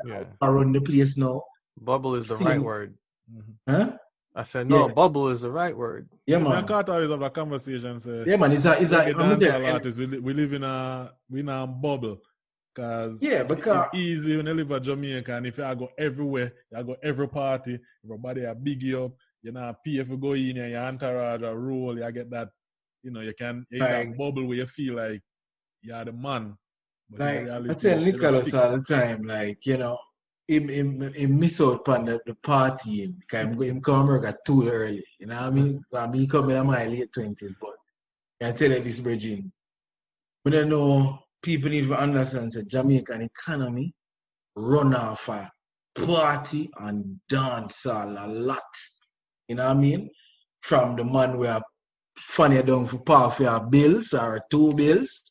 Speaker 3: around the place now.
Speaker 5: Bubble is the right word.
Speaker 1: Mm-hmm.
Speaker 3: Huh?
Speaker 5: I said no. Bubble is the right word.
Speaker 3: Yeah, man.
Speaker 1: I can't always have a conversation. Say,
Speaker 3: yeah, man. It's
Speaker 1: dancehall artists. We live in a bubble. Because it's easy when you live in Jamaica, and if you go everywhere, you go every party, everybody are big you up. You know, pay if you go in and your entourage or roll, you get that. You know, you can in that bubble where you feel like you're the man. But
Speaker 3: like I tell Nicholas all the time, like him miss out on the partying. Because him come America too early. You know what I mean? Well, me come in my late 20s, but I tell you this, Bridging. But I know people need to understand that Jamaican economy run off a party and dancehall a lot. You know what I mean? From the man where funny down for par for your bills or 2 bills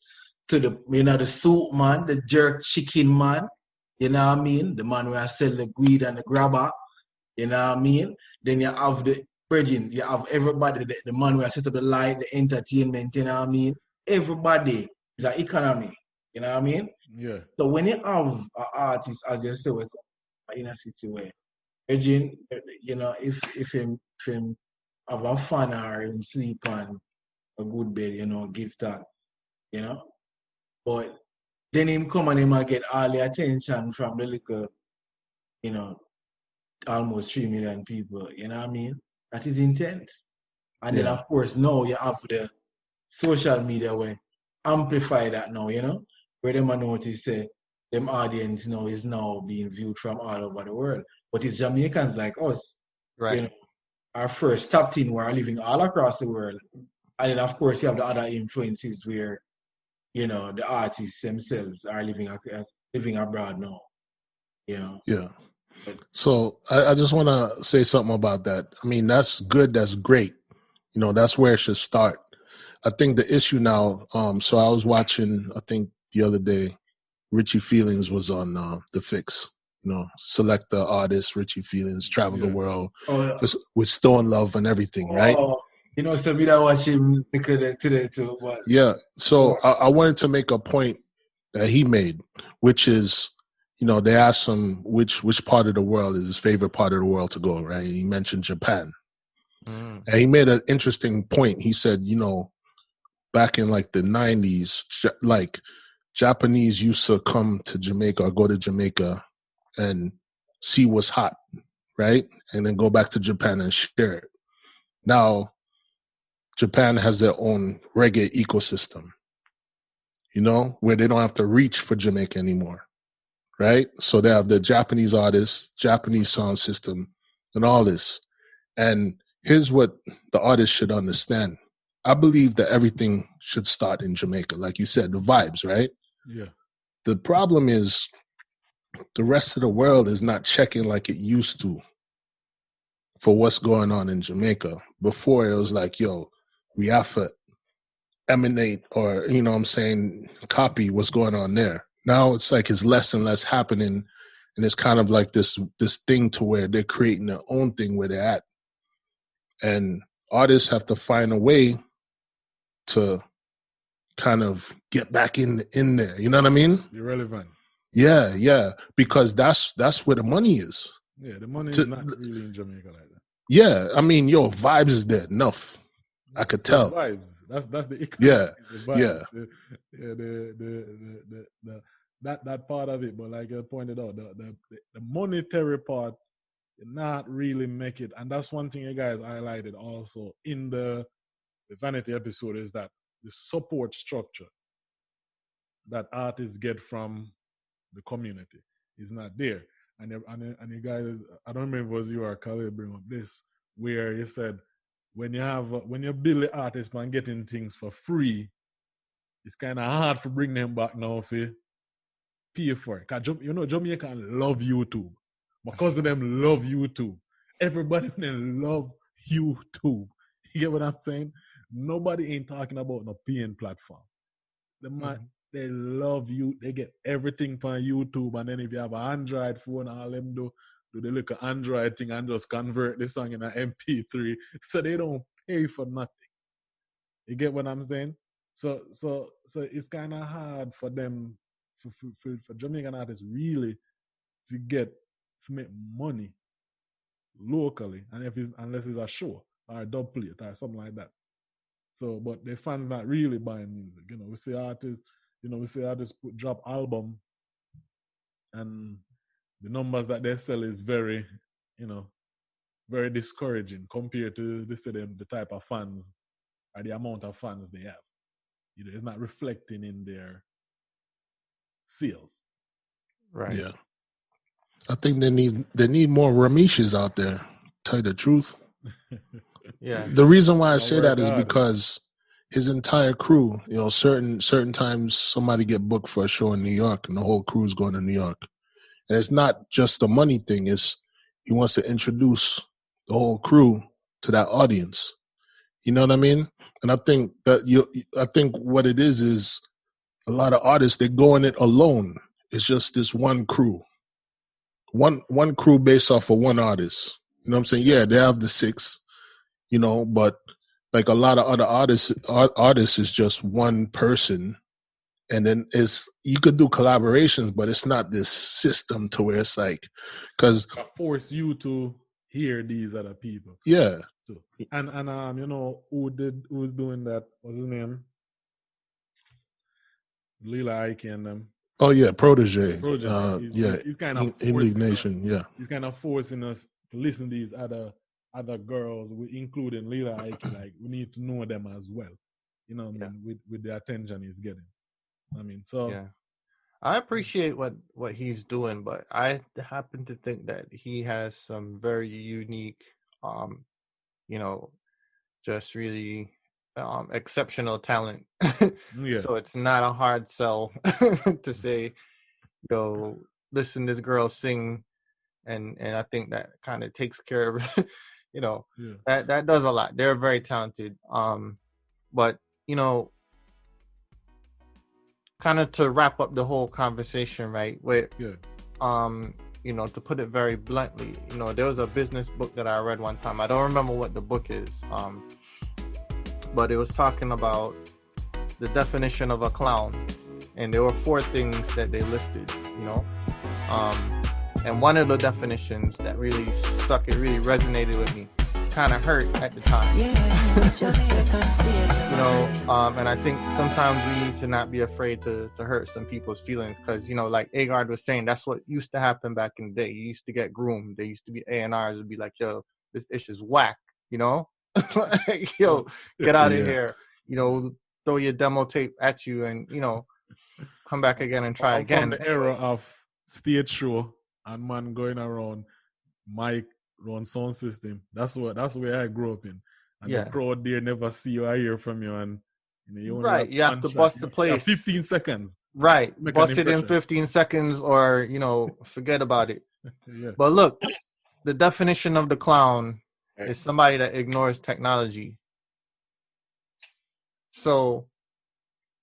Speaker 3: to the soup man, the jerk chicken man, you know what I mean? The man where sell the greed and the grabber, you know what I mean? Then you have the virgin, you have everybody, the man where set up the light, the entertainment, you know what I mean? Everybody is an economy, you know what I mean?
Speaker 1: Yeah.
Speaker 3: So when you have an artist, as you say, in a city where, virgin, you know, if him have a fun or him sleep on a good bed, you know, give thanks, you know? But then him come and him might get all the attention from the little, you know, almost 3 million people, you know what I mean? That is intense. And then, of course, now you have the social media where amplify that now, you know? Where them I notice them audience now is now being viewed from all over the world. But it's Jamaicans like us,
Speaker 5: Right.
Speaker 3: you know, our first top 10 who are living all across the world. And then, of course, you have the other influences where, you know, the artists themselves are living abroad now, you know.
Speaker 4: Yeah. So I just want to say something about that. I mean, that's good. That's great. You know, that's where it should start. I think the issue now, so I was watching, I think the other day, Richie Feelings was on The Fix. You know, select the artist, Richie Feelings, travel the world with Stone Love and everything, right?
Speaker 3: You know, so we don't watch him today too. But
Speaker 4: yeah. So I wanted to make a point that he made, which is, you know, they asked him which part of the world is his favorite part of the world to go, right? He mentioned Japan. And he made an interesting point. He said, you know, back in like the 90s, like Japanese used to come to Jamaica or go to Jamaica and see what's hot, right? And then go back to Japan and share it. Now, Japan has their own reggae ecosystem, you know, where they don't have to reach for Jamaica anymore, right? So they have the Japanese artists, Japanese sound system, and all this. And here's what the artist should understand. I believe that everything should start in Jamaica. Like you said, the vibes, right?
Speaker 1: Yeah.
Speaker 4: The problem is the rest of the world is not checking like it used to for what's going on in Jamaica. Before it was like, yo, we have to emanate or, you know what I'm saying, copy what's going on there. Now it's like it's less and less happening. And it's kind of like this thing to where they're creating their own thing where they're at. And artists have to find a way to kind of get back in there. You know what I mean?
Speaker 1: Be relevant.
Speaker 4: Yeah. Because that's where the money is.
Speaker 1: Yeah, the money is not really in Jamaica like that.
Speaker 4: Yeah, I mean, yo, vibes is there enough. I could tell.
Speaker 1: Vibes. That's the economy.
Speaker 4: Yeah,
Speaker 1: the vibes. That part of it. But like I pointed out, the monetary part did not really make it. And that's one thing you guys highlighted also in the Vanity episode is that the support structure that artists get from the community is not there. And you guys, I don't remember if it was you or Kahlil bring up this, where you said when you build the artists and getting things for free, it's kind of hard to bring them back now if you pay for it. Because, you know, Jamaican love YouTube. My cousin them love YouTube. Everybody them love YouTube. You get what I'm saying? Nobody ain't talking about no paying platform. They love you. They get everything from YouTube. And then if you have an Android phone, all them do the little Android thing and just convert the song in an MP3. So they don't pay for nothing. You get what I'm saying? So it's kind of hard for them, for Jamaican artists really to make money locally, and unless it's a show or a dub plate or something like that. So, but the fans not really buying music. You know, we see artists drop album, and the numbers that they sell is very, you know, very discouraging compared to the type of fans or the amount of fans they have. You know, it's not reflecting in their sales.
Speaker 5: Right.
Speaker 4: Yeah. I think they need more Ramesh's out there. Tell you the truth.
Speaker 5: Yeah.
Speaker 4: The reason why I
Speaker 1: Yeah,
Speaker 4: say
Speaker 1: work
Speaker 4: that is
Speaker 1: hard.
Speaker 4: because his entire crew, you know, certain times somebody get booked for a show in New York and the whole crew's going to New York. And it's not just the money thing, it's he wants to introduce the whole crew to that audience. You know what I mean? And I think what it is a lot of artists, they go in it alone. It's just this one crew. One crew based off of one artist. You know what I'm saying? Yeah, they have the 6, you know, but like a lot of other artists is just one person. And then you could do collaborations, but it's not this system to where it's like, because
Speaker 1: I force you to hear these other people.
Speaker 4: yeah,
Speaker 1: too. And you know who's doing that? What's his name? Lila Ike and them.
Speaker 4: oh yeah, Protege.
Speaker 1: He's kind of
Speaker 4: League Nation. Yeah,
Speaker 1: he's kind of forcing us to listen to these other girls, including Lila Ike. Like we need to know them as well. You know, what I mean, with the attention he's getting. I mean, so
Speaker 5: yeah, I appreciate what he's doing, but I happen to think that he has some very unique, you know, just really exceptional talent.
Speaker 1: yeah.
Speaker 5: So it's not a hard sell to say, yo, listen, this girl sing, and I think that kind of takes care of, you know, that does a lot. They're very talented. But you know, kind of to wrap up the whole conversation, right? With you know, to put it very bluntly, you know, there was a business book that I read one time. I don't remember what the book is, but it was talking about the definition of a clown, and there were 4 things that they listed, you know, and one of the definitions that really stuck, it really resonated with me, kind of hurt at the time. You know, and I think sometimes we need to not be afraid to hurt some people's feelings, because, you know, like Agard was saying, that's what used to happen back in the day. You used to get groomed. There used to be A&Rs would be like, yo, this ish is whack, you know? Like, yo, get out of here, you know, throw your demo tape at you and, you know, come back again and try again.
Speaker 1: From the era of stage show and man going around mic, run sound system. That's where I grew up in. And the crowd there never see you or hear from you, and you know, you only
Speaker 5: you have to bust the place.
Speaker 1: 15 seconds.
Speaker 5: Right. Bust it in 15 seconds or, you know, forget about it. But look, the definition of the clown is somebody that ignores technology. So,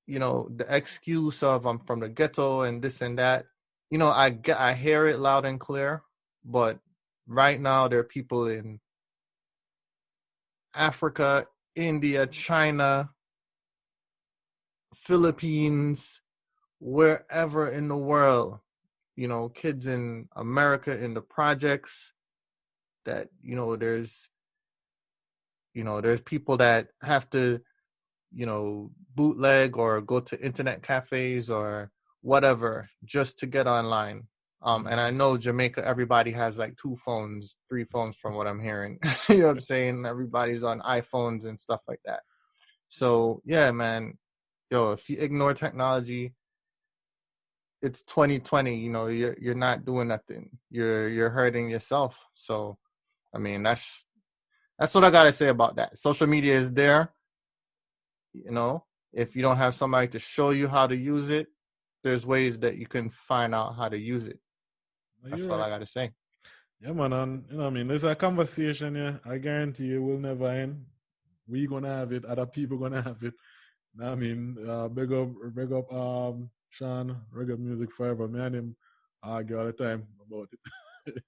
Speaker 5: you know, the excuse of I'm from the ghetto and this and that, you know, I hear it loud and clear, but right now there are people in Africa, India, China, Philippines, wherever in the world, you know, kids in America in the projects that, you know, there's people that have to, you know, bootleg or go to internet cafes or whatever just to get online. And I know Jamaica, everybody has like 2 phones, 3 phones from what I'm hearing. You know what I'm saying? Everybody's on iPhones and stuff like that. So, yeah, man, yo, if you ignore technology, it's 2020, you know, you're not doing nothing. You're hurting yourself. So, I mean, that's what I got to say about that. Social media is there. You know, if you don't have somebody to show you how to use it, there's ways that you can find out how to use it. That's all I got to say.
Speaker 1: Yeah, man. And, you know what I mean? There's a conversation, yeah. I guarantee you will never end. We going to have it. Other people going to have it. You know what I mean? Big up Sean, Reggae Music Forever. Me and him argue all the time about it.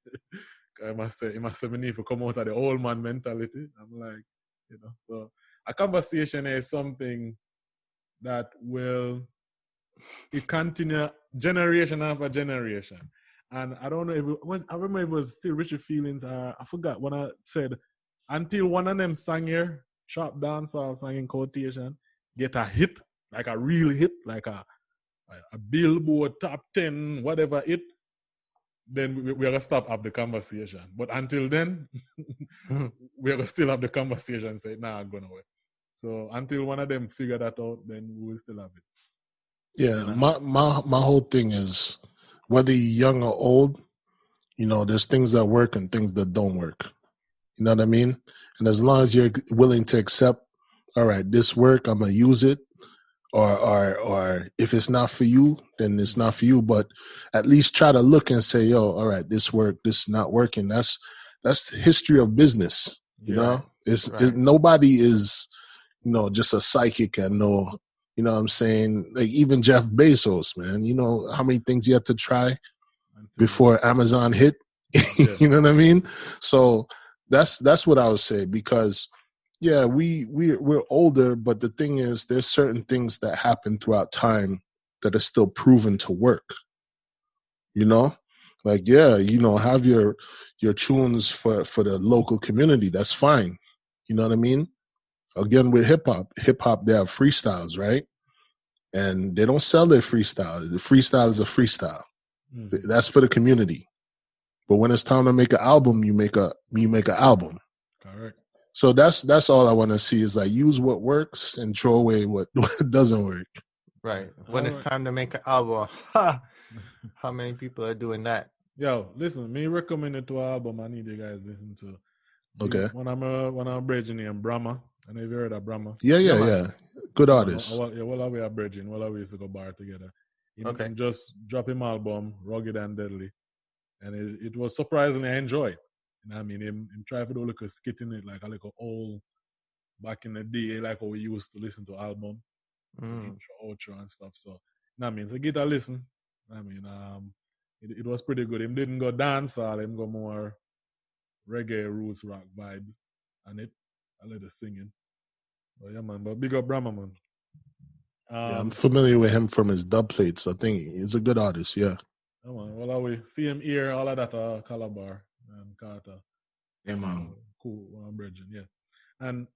Speaker 1: He must say we need to come out of the old man mentality. I'm like, you know, so a conversation is something that will continue generation after generation. And I don't know if it was, I remember it was still Richard Feelings. I forgot when I said, until one of them sang here, Sharp Dancehall sang in quotation, get a hit, like a real hit, like a Billboard top 10, whatever hit, then we're going to stop have the conversation. But until then, we're going to still have the conversation and say, nah, I'm going away. So until one of them figure that out, then we will still have it.
Speaker 4: Yeah, my whole thing is, whether you're young or old, You know, there's things that work and things that don't work. You know what I mean? And as long as you're willing to accept, all right, this work, I'm gonna use it, or if it's not for you, then it's not for you. But at least try to look and say, yo, all right, this work, this is not working. That's the history of business. You know, it's nobody is, you know, just a psychic and know, you know what I'm saying? Like even Jeff Bezos, man, you know how many things he had to try before Amazon hit? You know what I mean? So that's what I would say, because yeah, we're older, but the thing is there's certain things that happen throughout time that are still proven to work. You know? Like, yeah, you know, have your tunes for the local community. That's fine. You know what I mean? Again, with hip hop, they have freestyles, right? And they don't sell their freestyle. The freestyle is a freestyle. Mm-hmm. That's for the community. But when it's time to make an album, you make an album.
Speaker 1: Correct.
Speaker 4: So that's all I want to see is like use what works and throw away what doesn't work.
Speaker 5: Right. When it's time to make an album, how many people are doing that?
Speaker 1: Yo, listen, me recommend to an album I need you guys listen to.
Speaker 4: Okay.
Speaker 1: When I'm bridging named Brahma. I know you've heard of Brahma.
Speaker 4: Yeah. Good artist.
Speaker 1: Well, we are bridging. Well, we used to go bar together. And just drop him album, Rugged and Deadly. And it was surprisingly I enjoyed. You know what I mean? Him try to do a little skit in it, like a little old, back in the day, like how we used to listen to album, intro, outro and stuff. So, you know what I mean? So get a listen. I mean, it was pretty good. Him didn't go dancehall, him go more reggae, roots, rock vibes. And a little singing. But yeah, man. But big up Brahma, man.
Speaker 4: I'm familiar with him from his dub plates. I think he's a good artist, yeah.
Speaker 1: Yeah, man. Well, we see him here, all of that, Calabar and Carter.
Speaker 3: Yeah, man.
Speaker 1: Cool, bridging, yeah. And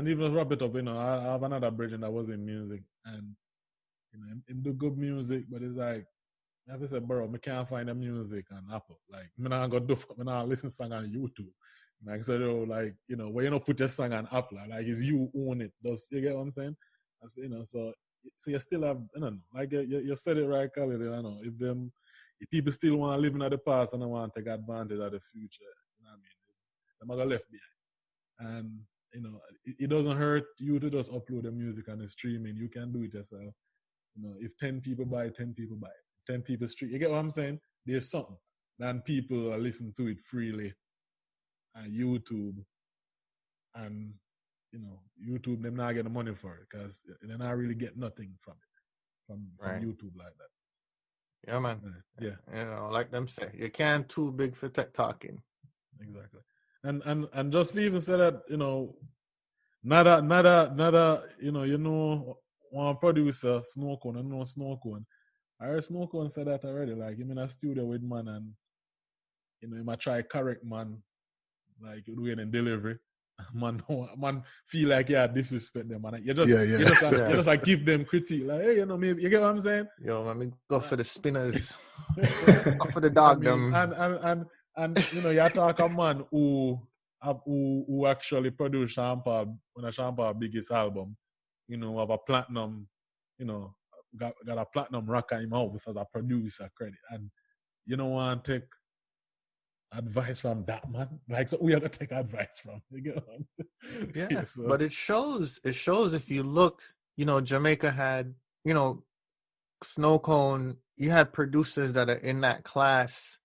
Speaker 1: even wrap it up, you know, I have another bridging that was in music, and you know, him do good music, but it's like, I have to say, bro, I can't find the music on Apple. Like, I'm not listen to song on YouTube. Like, so, like, you know, where you don't put your song on Apple, like, it's you own it. You get what I'm saying? You know, so you still have, I don't know, like you said it right, Kahlil, I know, if people still want to live in the past and they want to take advantage of the future, you know what I mean, they're going to left behind. And, you know, it doesn't hurt you to just upload the music on the streaming. You can do it yourself. You know, if 10 people buy it, 10 people buy it. 10 people stream. You get what I'm saying? There's something. Then people listen to it freely on YouTube. And, you know, YouTube, them not getting money for it because they not really get nothing from it, from YouTube like that.
Speaker 5: Yeah, man.
Speaker 1: Yeah.
Speaker 5: You know, like them say, you can't too big for tech talking.
Speaker 1: Exactly. And just for even say that, you know, nada, you know, one producer, Snowcone, I know Snowcone. I heard Snowcone say that already. Like, I'm in a studio with man and, you know, he might try correct man, like doing a delivery. Man feel like disrespect them, man. You just like give them critique, like, hey, you know, maybe you get what I'm saying.
Speaker 5: Yo, let me go for the spinners, go for the dog them,
Speaker 1: and you know, you talk a man who actually produced Sean Paul, one of Sean Paul's biggest album. You know, have a platinum, you know, got a platinum rocker in my house as a producer credit, and you don't want to take advice from that man. Like, so we are gonna take advice from. You get what I'm saying?
Speaker 5: Yeah, so. But it shows if you look, you know, Jamaica had, you know, Snowcone, you had producers that are in that class.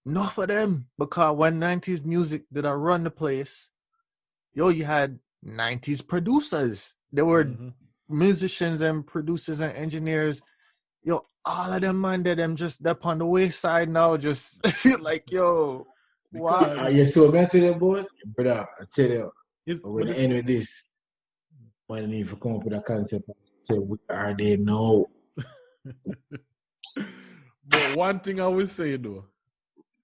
Speaker 5: Not for them, because when 90s music did I run the place, yo, you had 90s producers. There were musicians and producers and engineers. Yo, all of them, man, them just up on the wayside now, just like, yo, wow.
Speaker 3: You so going to tell you about, brother, I tell you, when I end with this, I need to come up with a concept and say, where are they now?
Speaker 1: But one thing I will say, though,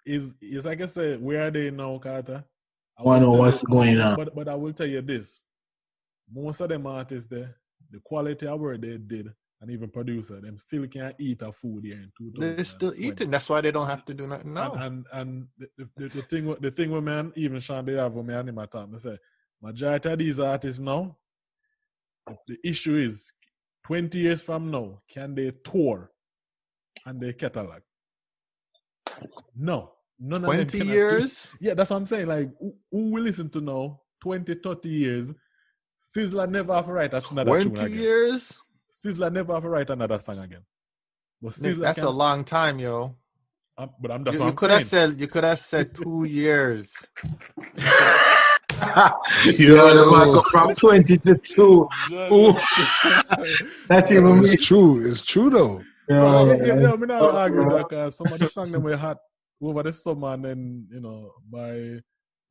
Speaker 1: is like I said, where are they now, Carter?
Speaker 3: I want to know what's going on.
Speaker 1: But I will tell you this. Most of them artists there, the quality of work they did, and even producer, them still can't eat a food here in 2000.
Speaker 5: They're still eating. That's why they don't have to do nothing now.
Speaker 1: And the thing with me, and even Sean, they have with me and him at time, they say, majority of these artists now, the issue is 20 years from now, can they tour and they catalog? No. None of them
Speaker 5: 20
Speaker 1: can
Speaker 5: years?
Speaker 1: Yeah, that's what I'm saying. Like, who will listen to now? 20, 30 years. Sizzler never have to write another tune
Speaker 5: 20
Speaker 1: again.
Speaker 5: years?
Speaker 1: Sizzler never have to write another song again. But
Speaker 5: Nick,
Speaker 1: Sizzler
Speaker 5: that's a long time, yo.
Speaker 1: But that's
Speaker 5: You
Speaker 1: what
Speaker 5: could
Speaker 1: I'm
Speaker 5: have
Speaker 1: saying.
Speaker 5: said, you could have said 2 years.
Speaker 3: The man go from 20 to 2. That's even me.
Speaker 4: It's true. It's true though.
Speaker 1: Yeah, I'm not arguing that some of the songs them were hot over the summer, and then by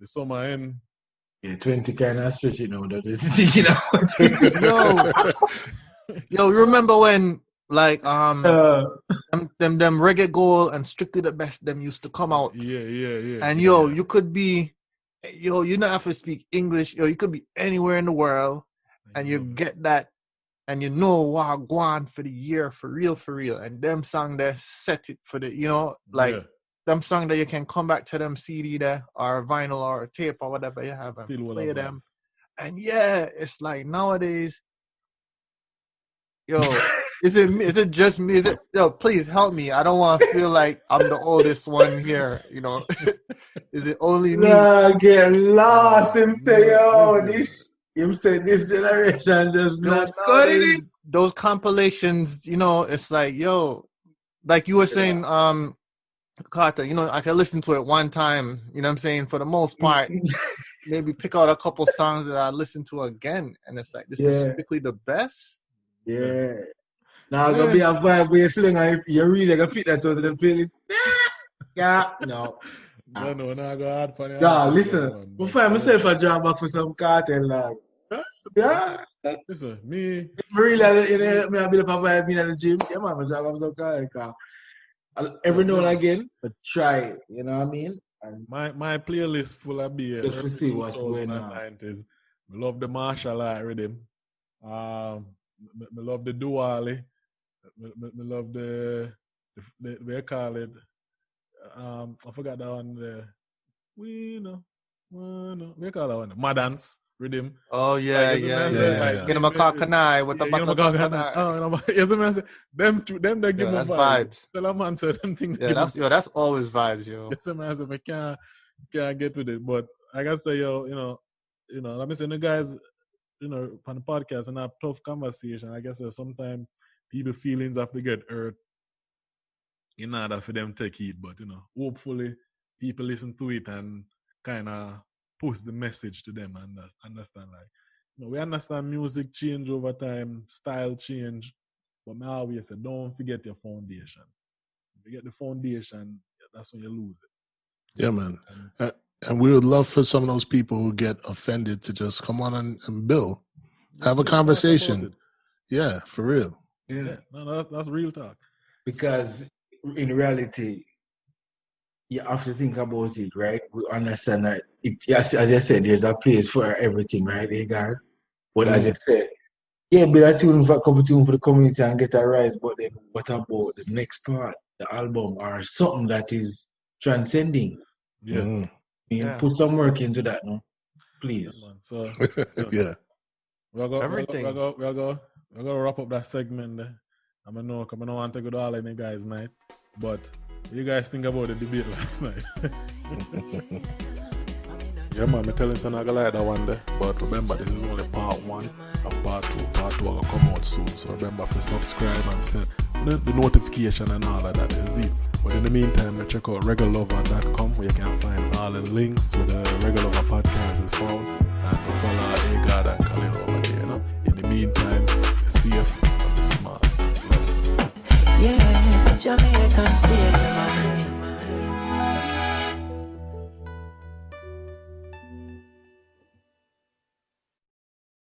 Speaker 1: the summer end.
Speaker 3: Yeah, 20 kind of stretch, that
Speaker 5: Yo, you remember when like them Reggae Gold and Strictly the Best them used to come out?
Speaker 1: Yeah.
Speaker 5: And you could be, you don't have to speak English. You could be anywhere in the world, and you get that, and what going for the year for real. And them song there set it for the, them song that you can come back to them CD there or vinyl or tape or whatever you have and
Speaker 1: Still
Speaker 5: play them. And it's like nowadays, is it just me? Is it, please help me. I don't want to feel like I'm the oldest one here, Is it only me?
Speaker 3: Nah, get lost. Him say, this generation just not cutting it.
Speaker 5: Those compilations, it's like, like you were saying, Carter, I can listen to it one time, what I'm saying? For the most part, maybe pick out a couple songs that I listen to again. And it's like, this is strictly the best.
Speaker 3: Yeah. Now it's gonna be a vibe where you're sitting and you're really gonna pick that out of the playlist. Yeah. No.
Speaker 1: No, go hard for you.
Speaker 3: Nah, listen. We'll find myself a job back for some Cartel, like. Yeah.
Speaker 1: Listen, me
Speaker 3: really, me a bit of a vibe in the gym. Yeah, man, my job back for some Cartel. Every now and again, but try it, you know what I mean? And
Speaker 1: my playlist full of beer.
Speaker 3: Just to see what's going on.
Speaker 1: I love the martial art rhythm. I love the Duali. I love the what you call it. I forgot that one. We know. What you call that one? Madance rhythm.
Speaker 5: Oh yeah. Get him a coconut with the butter.
Speaker 1: Yes, man. Them they give me
Speaker 5: vibes.
Speaker 1: Tell a man say them things.
Speaker 5: That's always vibes, yo.
Speaker 1: Yes, man. So I can't get with it, but I gotta say, let me say, the guys, on the podcast and have tough conversation. I guess sometimes people feelings have to get hurt in order for them to take it, but hopefully people listen to it and kind of push the message to them and understand, like, we understand music change over time, style change, but I always say, don't forget your foundation. If you get the foundation, that's when you lose it.
Speaker 4: Yeah, man. And we would love for some of those people who get offended to just come on and build, have a conversation. Yeah, for real.
Speaker 3: Yeah.
Speaker 1: No, that's real talk.
Speaker 3: Because in reality, you have to think about it, right? We understand that, as I said, there's a place for everything, right, Agard? But as I said, build a tune for a couple tunes for the community and get a rise, but then what about the next part, the album, or something that is transcending?
Speaker 1: Yeah.
Speaker 3: Put some work into that, no? Please.
Speaker 1: Yeah, so
Speaker 4: yeah.
Speaker 1: We're going to wrap up that segment there. I don't want to go to all of you guys' night, but what you guys think about the debate last night? Yeah, man, I'm telling you, I'm not going to like that one there. But remember, this is only part 1 of part 2. Part 2 will come out soon. So remember to subscribe and set the notification and all of that. Is it? But in the meantime, check out reggaelover.com where you can find all the links where the Reggae Lover podcast is found. And go follow Agard and